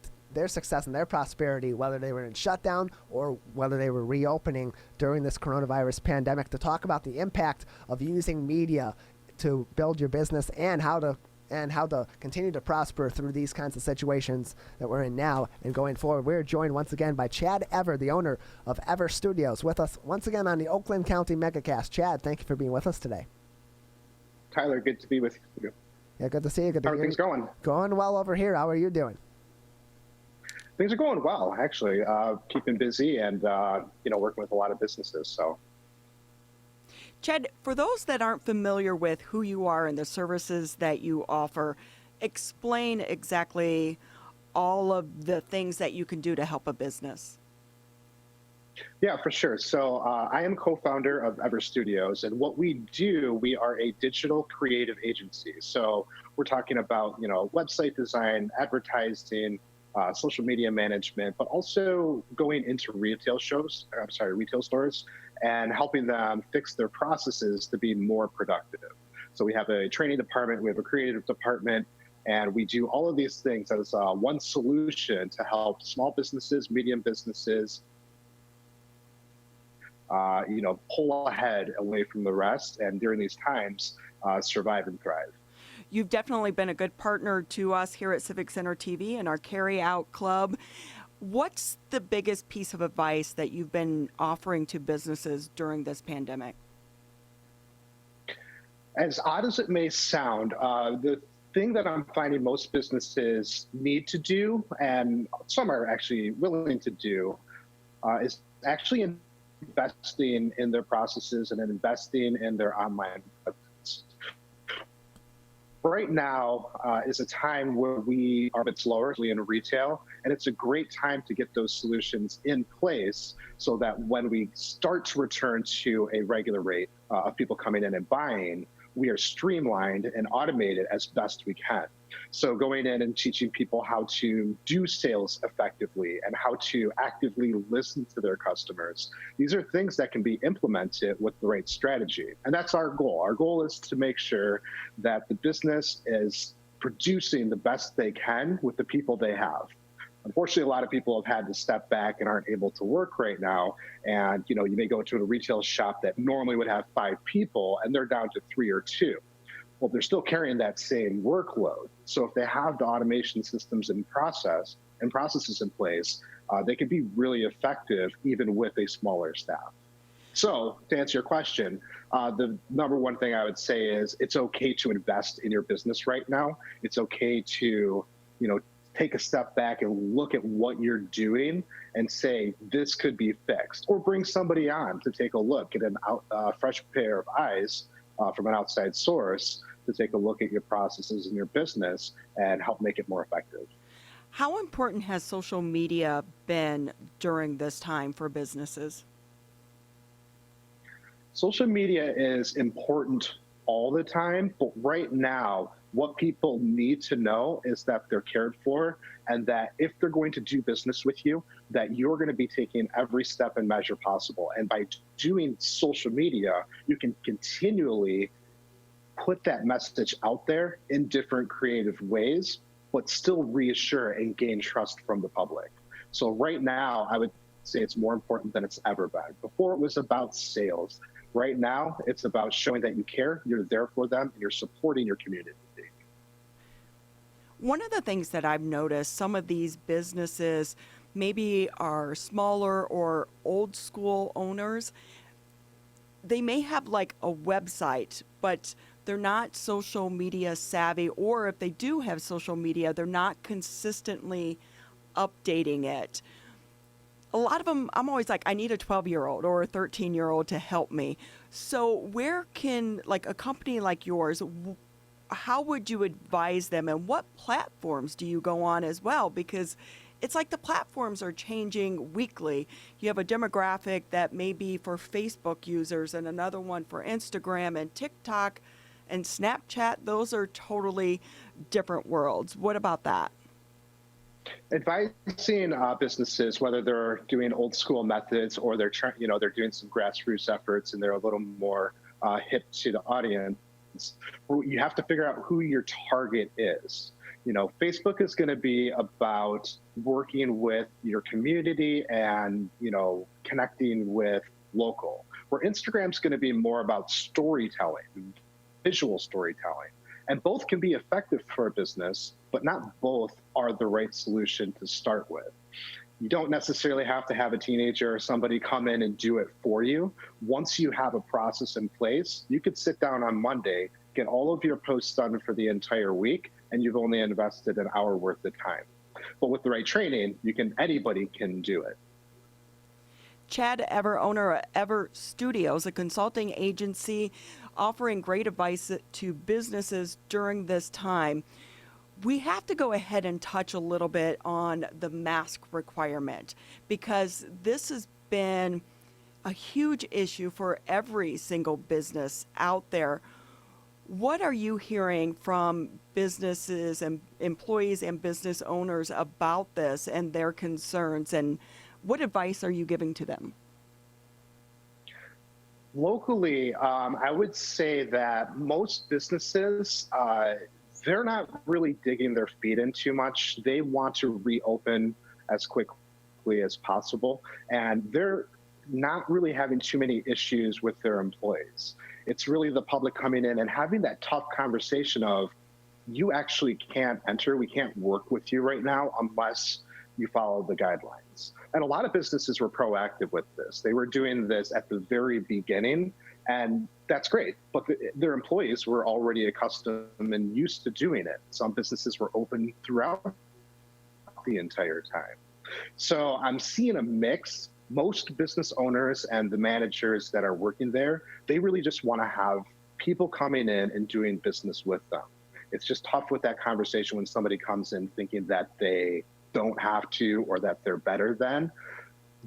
success and their prosperity, whether they were in shutdown or whether they were reopening during this coronavirus pandemic, to talk about the impact of using media to build your business and how to continue to prosper through these kinds of situations that we're in now and going forward. We're joined once again by Chad Ever, the owner of Ever Studios, with us once again on the Oakland County Megacast. Chad, thank you for being with us today. Tyler, good to be with you. Yeah, good to see you. Good to How are things going? Going well over here. How are you doing? Things are going well, actually. Keeping busy and working with a lot of businesses. So, Chad, for those that aren't familiar with who you are and the services that you offer, explain exactly all of the things that you can do to help a business. Yeah, for sure. So I am co-founder of Ever Studios, and what we do, we are a digital creative agency. So we're talking about, website design, advertising, social media management, but also going into retail stores and helping them fix their processes to be more productive. So we have a training department, we have a creative department, and we do all of these things as one solution to help small businesses, medium businesses, pull ahead away from the rest, and during these times, survive and thrive. You've definitely been a good partner to us here at Civic Center TV and our Carry Out Club. What's the biggest piece of advice that you've been offering to businesses during this pandemic? As odd as it may sound, the thing that I'm finding most businesses need to do, and some are actually willing to do, is actually investing in their processes and investing in their online presence. Right now is a time where we are a bit slower in retail, and it's a great time to get those solutions in place so that when we start to return to a regular rate of people coming in and buying, we are streamlined and automated as best we can. So going in and teaching people how to do sales effectively and how to actively listen to their customers. These are things that can be implemented with the right strategy. And that's our goal. Our goal is to make sure that the business is producing the best they can with the people they have. Unfortunately, a lot of people have had to step back and aren't able to work right now. And you may go to a retail shop that normally would have 5 people and they're down to 3 or 2. Well, they're still carrying that same workload. So if they have the automation systems and processes in place, they can be really effective even with a smaller staff. So to answer your question, the number one thing I would say is it's okay to invest in your business right now. It's okay to, take a step back and look at what you're doing and say, this could be fixed, or bring somebody on to take a look, get a fresh pair of eyes from an outside source to take a look at your processes and your business and help make it more effective. How important has social media been during this time for businesses? Social media is important all the time, but right now, what people need to know is that they're cared for, and that if they're going to do business with you, that you're going to be taking every step and measure possible. And by doing social media, you can continually put that message out there in different creative ways, but still reassure and gain trust from the public. So right now, I would say it's more important than it's ever been. Before it was about sales. Right now, it's about showing that you care, you're there for them, and you're supporting your community. One of the things that I've noticed, some of these businesses maybe are smaller or old school owners. They may have like a website, but they're not social media savvy, or if they do have social media, they're not consistently updating it. A lot of them, I'm always like, I need a 12-year-old or a 13-year-old to help me. So where can, like a company like yours, how would you advise them, and what platforms do you go on as well? Because it's like the platforms are changing weekly. You have a demographic that may be for Facebook users and another one for Instagram and TikTok and Snapchat. Those are totally different worlds. What about that? Advising businesses, whether they're doing old school methods or they're trying, they're doing some grassroots efforts and they're a little more hip to the audience, you have to figure out who your target is. Facebook is going to be about working with your community and, connecting with local, where Instagram's going to be more about storytelling, visual storytelling. And both can be effective for a business, but not both are the right solution to start with. You don't necessarily have to have a teenager or somebody come in and do it for you. Once you have a process in place, you could sit down on Monday, get all of your posts done for the entire week, and you've only invested an hour worth of time. But with the right training, anybody can do it. Chad Ever, owner of Ever Studios, a consulting agency offering great advice to businesses during this time. We have to go ahead and touch a little bit on the mask requirement, because this has been a huge issue for every single business out there. What are you hearing from businesses and employees and business owners about this and their concerns, and what advice are you giving to them? Locally, I would say that most businesses, they're not really digging their feet in too much. They want to reopen as quickly as possible, and they're not really having too many issues with their employees. It's really the public coming in and having that tough conversation of, you actually can't enter, we can't work with you right now unless you follow the guidelines. And a lot of businesses were proactive with this. They were doing this at the very beginning, And that's great, but their employees were already accustomed and used to doing it. Some businesses were open throughout the entire time. So I'm seeing a mix. Most business owners and the managers that are working there, they really just want to have people coming in and doing business with them. It's just tough with that conversation when somebody comes in thinking that they don't have to or that they're better than.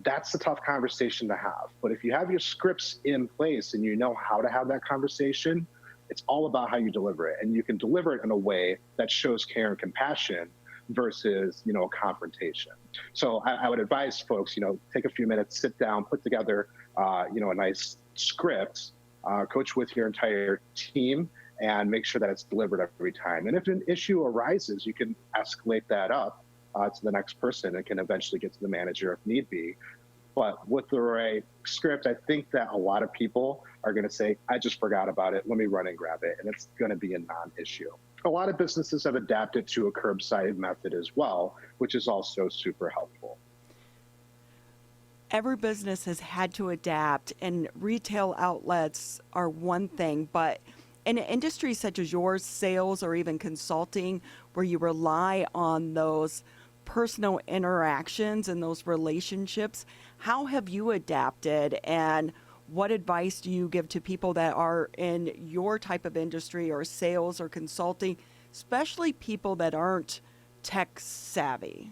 That's a tough conversation to have. But if you have your scripts in place and you know how to have that conversation, it's all about how you deliver it. And you can deliver it in a way that shows care and compassion versus, a confrontation. So I would advise folks, take a few minutes, sit down, put together, a nice script, coach with your entire team, and make sure that it's delivered every time. And if an issue arises, you can escalate that up to the next person and can eventually get to the manager if need be. But with the right script, I think that a lot of people are going to say, I just forgot about it. Let me run and grab it. And it's going to be a non-issue. A lot of businesses have adapted to a curbside method as well, which is also super helpful. Every business has had to adapt, and retail outlets are one thing, but in industries such as yours, sales or even consulting, where you rely on those personal interactions and those relationships, how have you adapted, and what advice do you give to people that are in your type of industry or sales or consulting, especially people that aren't tech savvy?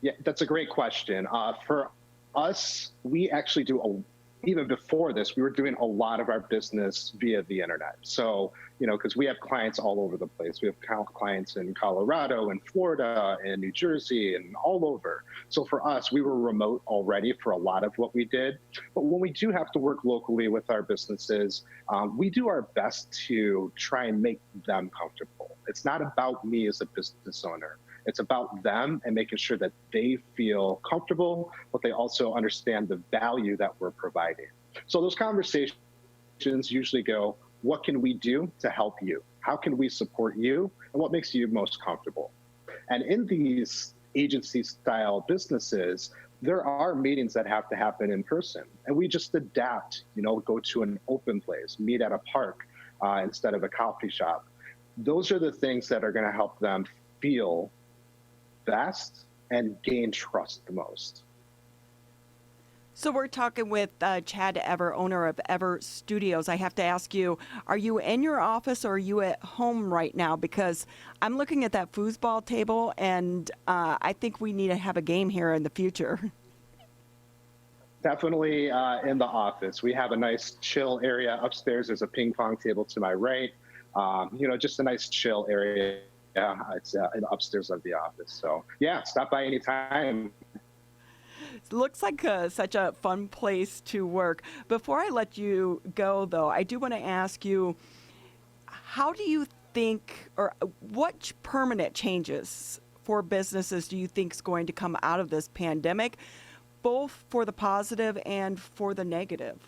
Yeah, that's a great question. For us, we actually do even before this, we were doing a lot of our business via the internet. So, because we have clients all over the place. We have clients in Colorado and Florida and New Jersey and all over. So for us, we were remote already for a lot of what we did. But when we do have to work locally with our businesses, we do our best to try and make them comfortable. It's not about me as a business owner. It's about them and making sure that they feel comfortable, but they also understand the value that we're providing. So those conversations usually go, what can we do to help you? How can we support you? And what makes you most comfortable? And in these agency style businesses, there are meetings that have to happen in person. And we just adapt, go to an open place, meet at a park instead of a coffee shop. Those are the things that are going to help them feel best and gain trust the most. So we're talking with Chad Ever, owner of Ever Studios. I have to ask you, are you in your office or are you at home right now? Because I'm looking at that foosball table, and I think we need to have a game here in the future. Definitely in the office. We have a nice chill area upstairs. There's a ping pong table to my right. Just a nice chill area. Yeah, it's upstairs of the office. So yeah, stop by anytime. It looks like such a fun place to work. Before I let you go, though, I do want to ask you, how do you think, or what permanent changes for businesses do you think is going to come out of this pandemic, both for the positive and for the negative?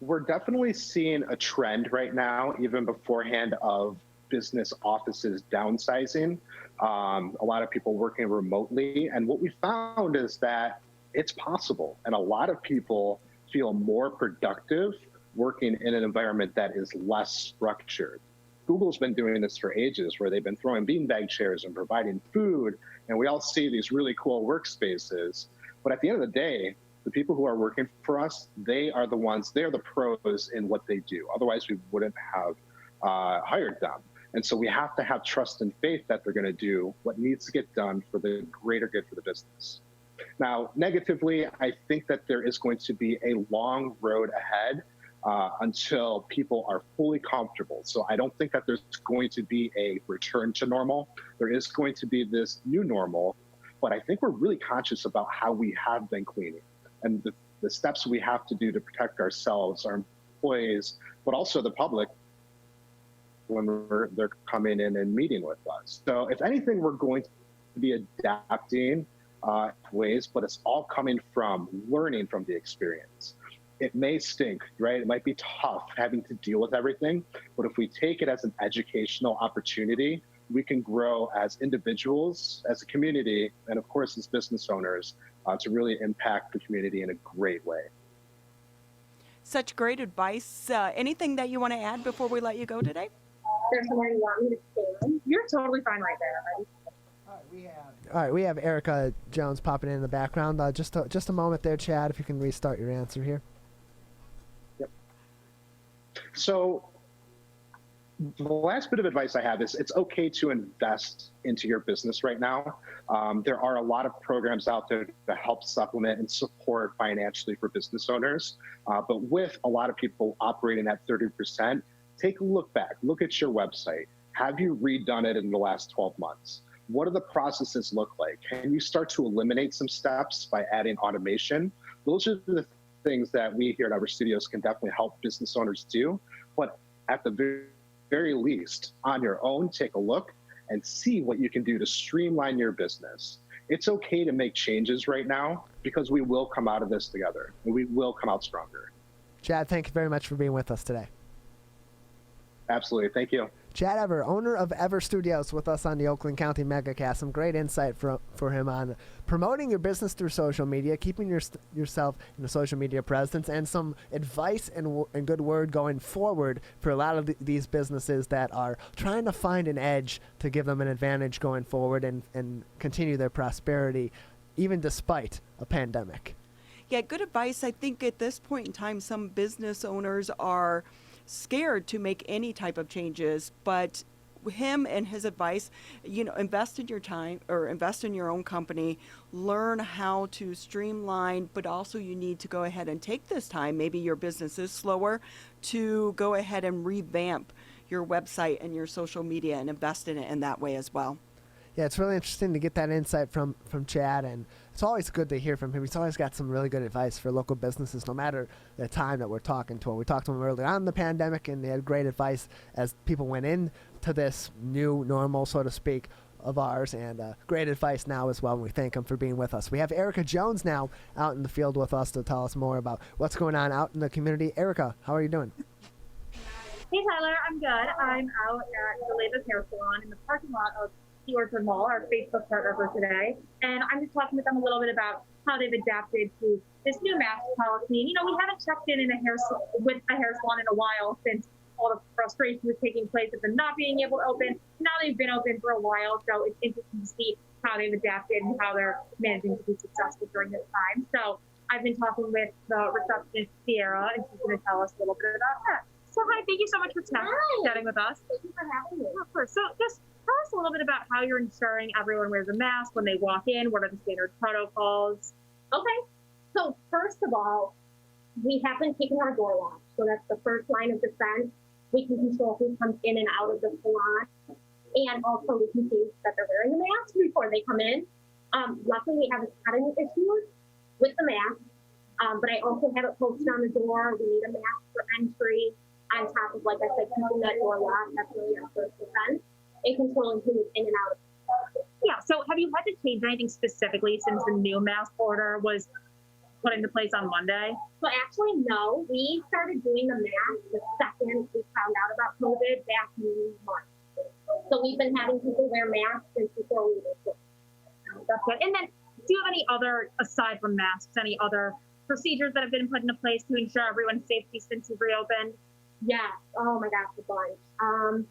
We're definitely seeing a trend right now, even beforehand, of business offices downsizing, a lot of people working remotely. And what we found is that it's possible. And a lot of people feel more productive working in an environment that is less structured. Google's been doing this for ages, where they've been throwing beanbag chairs and providing food. And we all see these really cool workspaces. But at the end of the day, the people who are working for us, they're the pros in what they do. Otherwise, we wouldn't have hired them. And so we have to have trust and faith that they're going to do what needs to get done for the greater good for the business. Now, negatively, I think that there is going to be a long road ahead until people are fully comfortable. So I don't think that there's going to be a return to normal. There is going to be this new normal, but I think we're really conscious about how we have been cleaning and the steps we have to do to protect ourselves, our employees, but also the public when they're coming in and meeting with us. So if anything, we're going to be adapting ways, but it's all coming from learning from the experience. It may stink, right? It might be tough having to deal with everything, but if we take it as an educational opportunity, we can grow as individuals, as a community, and of course as business owners to really impact the community in a great way. Such great advice. Anything that you want to add before we let you go today? There's somewhere you want me to stand. You're totally fine right there. All right, we have Erica Jones popping in the background. Just a moment there, Chad, if you can restart your answer here. Yep. So the last bit of advice I have is it's okay to invest into your business right now. There are a lot of programs out there to help supplement and support financially for business owners. But with a lot of people operating at 30%, take a look back. Look at your website. Have you redone it in the last 12 months? What do the processes look like? Can you start to eliminate some steps by adding automation? Those are the things that we here at Our Studios can definitely help business owners do. But at the very least, on your own, take a look and see what you can do to streamline your business. It's okay to make changes right now because we will come out of this together and we will come out stronger. Chad, thank you very much for being with us today. Absolutely. Thank you. Chad Ever, owner of Ever Studios, with us on the Oakland County Megacast. Some great insight for him on promoting your business through social media, keeping yourself in a social media presence, and some advice and good word going forward for a lot of these businesses that are trying to find an edge to give them an advantage going forward and continue their prosperity, even despite a pandemic. Yeah, good advice. I think at this point in time, some business owners are scared to make any type of changes, but him and his advice, invest in your time or invest in your own company, learn how to streamline, but also you need to go ahead and take this time, maybe your business is slower, to go ahead and revamp your website and your social media and invest in it in that way as well. Yeah, it's really interesting to get that insight from Chad, and it's always good to hear from him. He's always got some really good advice for local businesses, no matter the time that we're talking to him. We talked to him early on in the pandemic, and they had great advice as people went into this new normal, so to speak, of ours, and great advice now as well, and we thank him for being with us. We have Erica Jones now out in the field with us to tell us more about what's going on out in the community. Erica, how are you doing? Hey, Tyler, I'm good. I'm out at the Labus Hair Salon in the parking lot of the Orchard Mall, our Facebook partner for today. And I'm just talking with them a little bit about how they've adapted to this new mask policy. And, we haven't checked in with a hair salon in a while since all the frustration was taking place of them not being able to open. Now they've been open for a while, so it's interesting to see how they've adapted and how they're managing to be successful during this time. So I've been talking with the receptionist, Sierra, and she's going to tell us a little bit about that. So hi, thank you so much for chatting with us. Thank you for having me. Of course. So just tell us a little bit about how you're ensuring everyone wears a mask when they walk in. What are the standard protocols? Okay. So first of all, we have been keeping our door locked. So that's the first line of defense. We can control who comes in and out of the salon. And also we can see that they're wearing a mask before they come in. Luckily, we haven't had any issues with the mask. But I also have it posted on the door. We need a mask for entry. On top of, like I said, keeping that door locked. That's really our first defense. And controlling who is in and out of the salon. Yeah, so have you had to change anything specifically since the new mask order was put into place on Monday? So actually, no. We started doing the mask the second we found out about COVID back in March. So we've been having people wear masks since before we were. That's good. And then do you have any other, aside from masks, any other procedures that have been put into place to ensure everyone's safety since you've reopened? Yes. Oh my gosh, a bunch.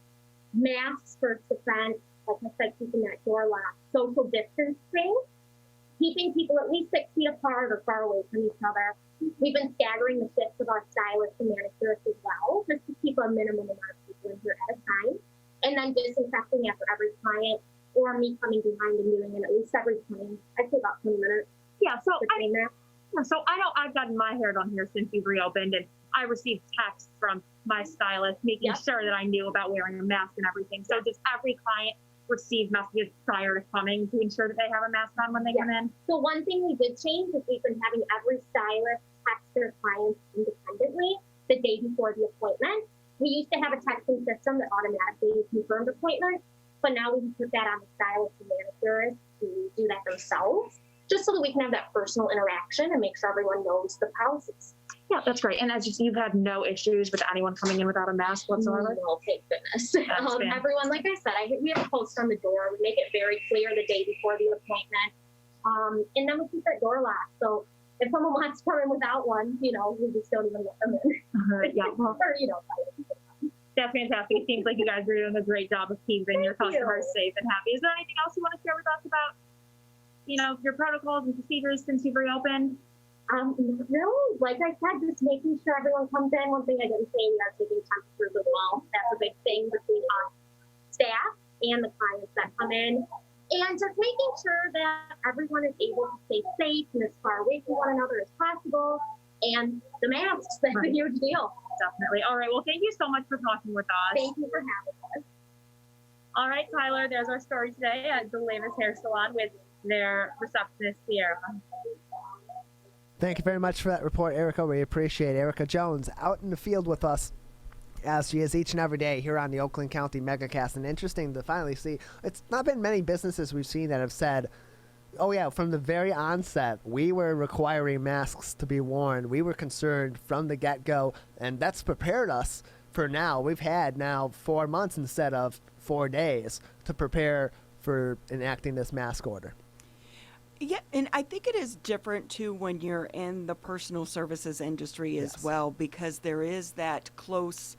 Masks, first defense, like I said, keeping that door locked. Social distancing, keeping people at least 6 feet apart or far away from each other. We've been staggering the shifts of our stylists and manicurists as well, just to keep a minimum amount of people in here at a time. And then disinfecting after every client, or me coming behind and doing it at least every time. I'd say about 20 minutes. Yeah, so I know I've gotten my hair done here since you've reopened, and I received texts from my stylist making sure that I knew about wearing a mask and everything. So does every client receive messages prior to coming to ensure that they have a mask on when they come in? So one thing we did change is we've been having every stylist text their clients independently the day before the appointment. We used to have a texting system that automatically confirmed appointments, but now we put that on the stylist and manicurist to do that themselves, just so that we can have that personal interaction and make sure everyone knows the policies. Yeah, that's great. And as you see, you've had no issues with anyone coming in without a mask whatsoever? No, thank goodness. Everyone, like I said, we have a post on the door. We make it very clear the day before the appointment. And then we keep that door locked. So if someone wants to come in without one, we just don't even let them in. Yeah. Well, that's fantastic. It seems like you guys are doing a great job of keeping your customers safe and happy. Is there anything else you want to share with us about, your protocols and procedures since you've reopened? Really, like I said, just making sure everyone comes in. One thing I didn't say, we are taking temperatures as well. That's a big thing between us staff and the clients that come in. And just making sure that everyone is able to stay safe and as far away from one another as possible. And the masks, that's a huge deal. Definitely. All right. Well, thank you so much for talking with us. Thank you for having us. All right, Tyler, there's our story today at the Lavis Hair Salon with their receptionist, Sierra. Thank you very much for that report, Erica. We appreciate it. Erica Jones out in the field with us, as she is each and every day here on the Oakland County Megacast. And interesting to finally see, it's not been many businesses we've seen that have said, oh yeah, from the very onset, we were requiring masks to be worn. We were concerned from the get-go, and that's prepared us for now. We've had now 4 months instead of 4 days to prepare for enacting this mask order. Yeah, and I think it is different too when you're in the personal services industry as well, because there is that close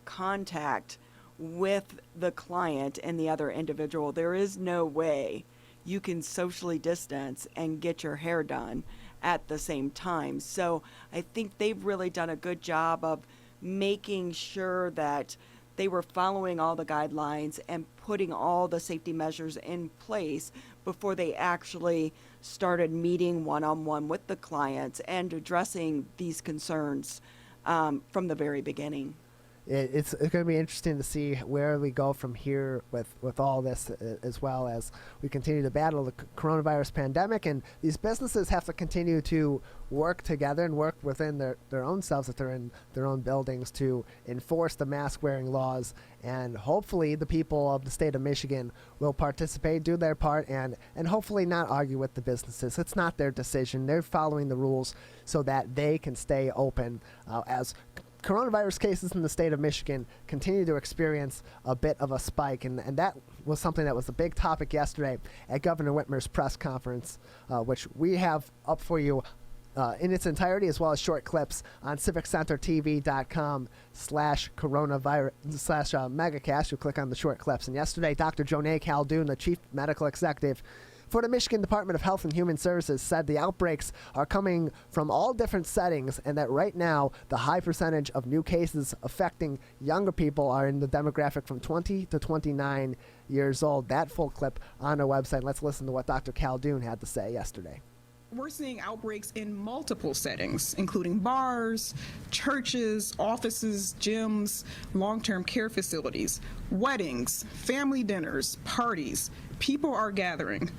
contact with the client and the other individual. There is no way you can socially distance and get your hair done at the same time. So I think they've really done a good job of making sure that they were following all the guidelines and putting all the safety measures in place before they actually started meeting one-on-one with the clients and addressing these concerns from the very beginning. It's going to be interesting to see where we go from here with all this, as well as we continue to battle the coronavirus pandemic. And these businesses have to continue to work together and work within their own selves, if they're in their own buildings, to enforce the mask wearing laws. And hopefully the people of the state of Michigan will participate, do their part, and hopefully not argue with the businesses. It's not their decision. They're following the rules so that they can stay open as coronavirus cases in the state of Michigan continue to experience a bit of a spike, and that was something that was a big topic yesterday at Governor Whitmer's press conference, which we have up for you in its entirety, as well as short clips on civiccentertv.com/coronavirus/megacast. You click on the short clips. And yesterday, Dr. Jonay Caldoun, the chief medical executive for the Michigan Department of Health and Human Services, said the outbreaks are coming from all different settings, and that right now the high percentage of new cases affecting younger people are in the demographic from 20 to 29 years old. That full clip on our website. Let's listen to what Dr. Caldoun had to say yesterday. We're seeing outbreaks in multiple settings, including bars, churches, offices, gyms, long-term care facilities, weddings, family dinners, parties. People are gathering.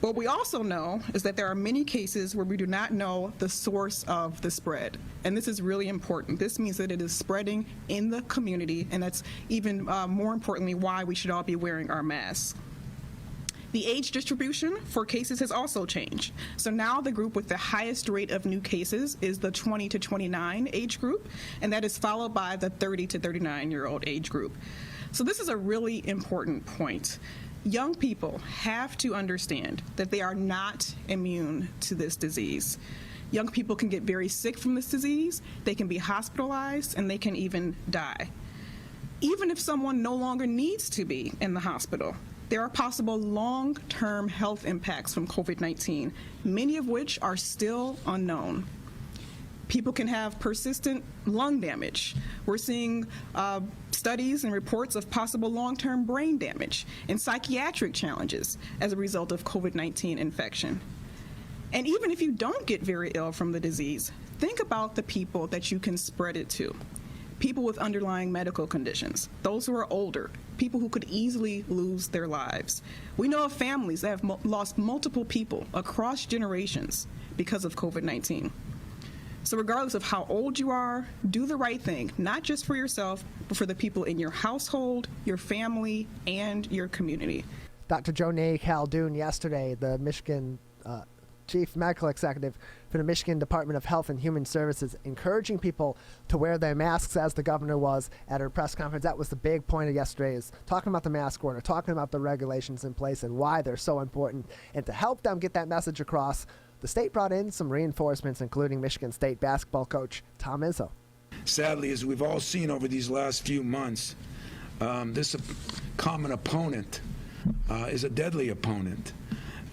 What we also know is that there are many cases where we do not know the source of the spread. And this is really important. This means that it is spreading in the community, and that's even more importantly why we should all be wearing our masks. The age distribution for cases has also changed. So now the group with the highest rate of new cases is the 20 to 29 age group, and that is followed by the 30 to 39-year-old age group. So this is a really important point. Young people have to understand that they are not immune to this disease. Young people can get very sick from this disease, they can be hospitalized, and they can even die. Even if someone no longer needs to be in the hospital, there are possible long-term health impacts from COVID-19, many of which are still unknown. People can have persistent lung damage. We're seeing studies and reports of possible long-term brain damage and psychiatric challenges as a result of COVID-19 infection. And even if you don't get very ill from the disease, think about the people that you can spread it to. People with underlying medical conditions, those who are older, people who could easily lose their lives. We know of families that have lost multiple people across generations because of COVID-19. So regardless of how old you are, do the right thing, not just for yourself, but for the people in your household, your family, and your community. Dr. Jonay Caldoun yesterday, the Michigan Chief Medical Executive for the Michigan Department of Health and Human Services, encouraging people to wear their masks as the governor was at her press conference. That was the big point of yesterday, is talking about the mask order, talking about the regulations in place and why they're so important. And to help them get that message across, the state brought in some reinforcements, including Michigan State basketball coach Tom Izzo. Sadly, as we've all seen over these last few months, this common opponent is a deadly opponent.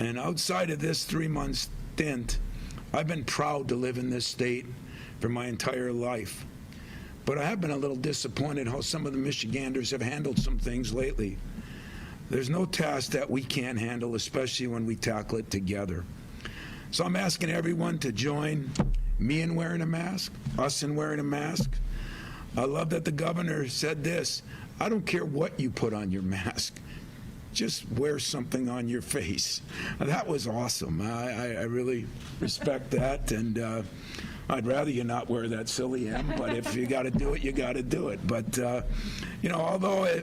And outside of this 3-month stint, I've been proud to live in this state for my entire life. But I have been a little disappointed how some of the Michiganders have handled some things lately. There's no task that we can't handle, especially when we tackle it together. So I'm asking everyone to join me in wearing a mask, us in wearing a mask. I love that the governor said this: I don't care what you put on your mask, just wear something on your face. That was awesome. I really respect that, and I'd rather you not wear that silly M, but if you got to do it, you got to do it. But, although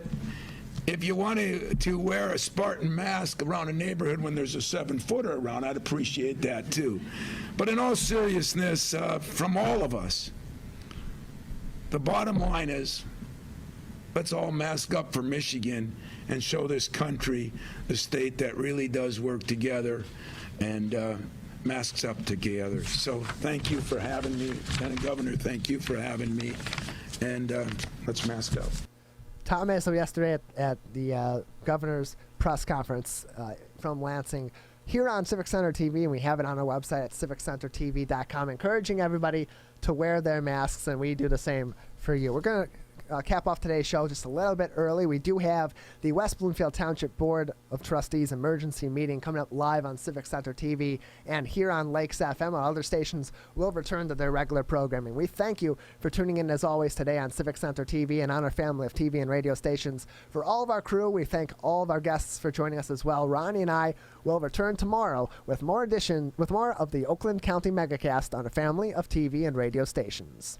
if you want to wear a Spartan mask around a neighborhood when there's a 7-footer around, I'd appreciate that too. But in all seriousness, from all of us, the bottom line is, let's all mask up for Michigan and show this country, the state that really does work together and masks up together. So thank you for having me. Lieutenant Governor, thank you for having me. And let's mask up. Tom Izzo yesterday at the governor's press conference from Lansing here on Civic Center TV, and we have it on our website at civiccentertv.com, encouraging everybody to wear their masks, and we do the same for you. We're going to cap off today's show just a little bit early. We do have the West Bloomfield Township Board of Trustees emergency meeting coming up live on Civic Center TV, and here on Lakes FM. Our other stations will return to their regular programming. We thank you for tuning in as always today on Civic Center TV and on our family of TV and radio stations. For all of our crew, we thank all of our guests for joining us as well. Ronnie and I will return tomorrow with more of the Oakland County Megacast on a family of TV and radio stations.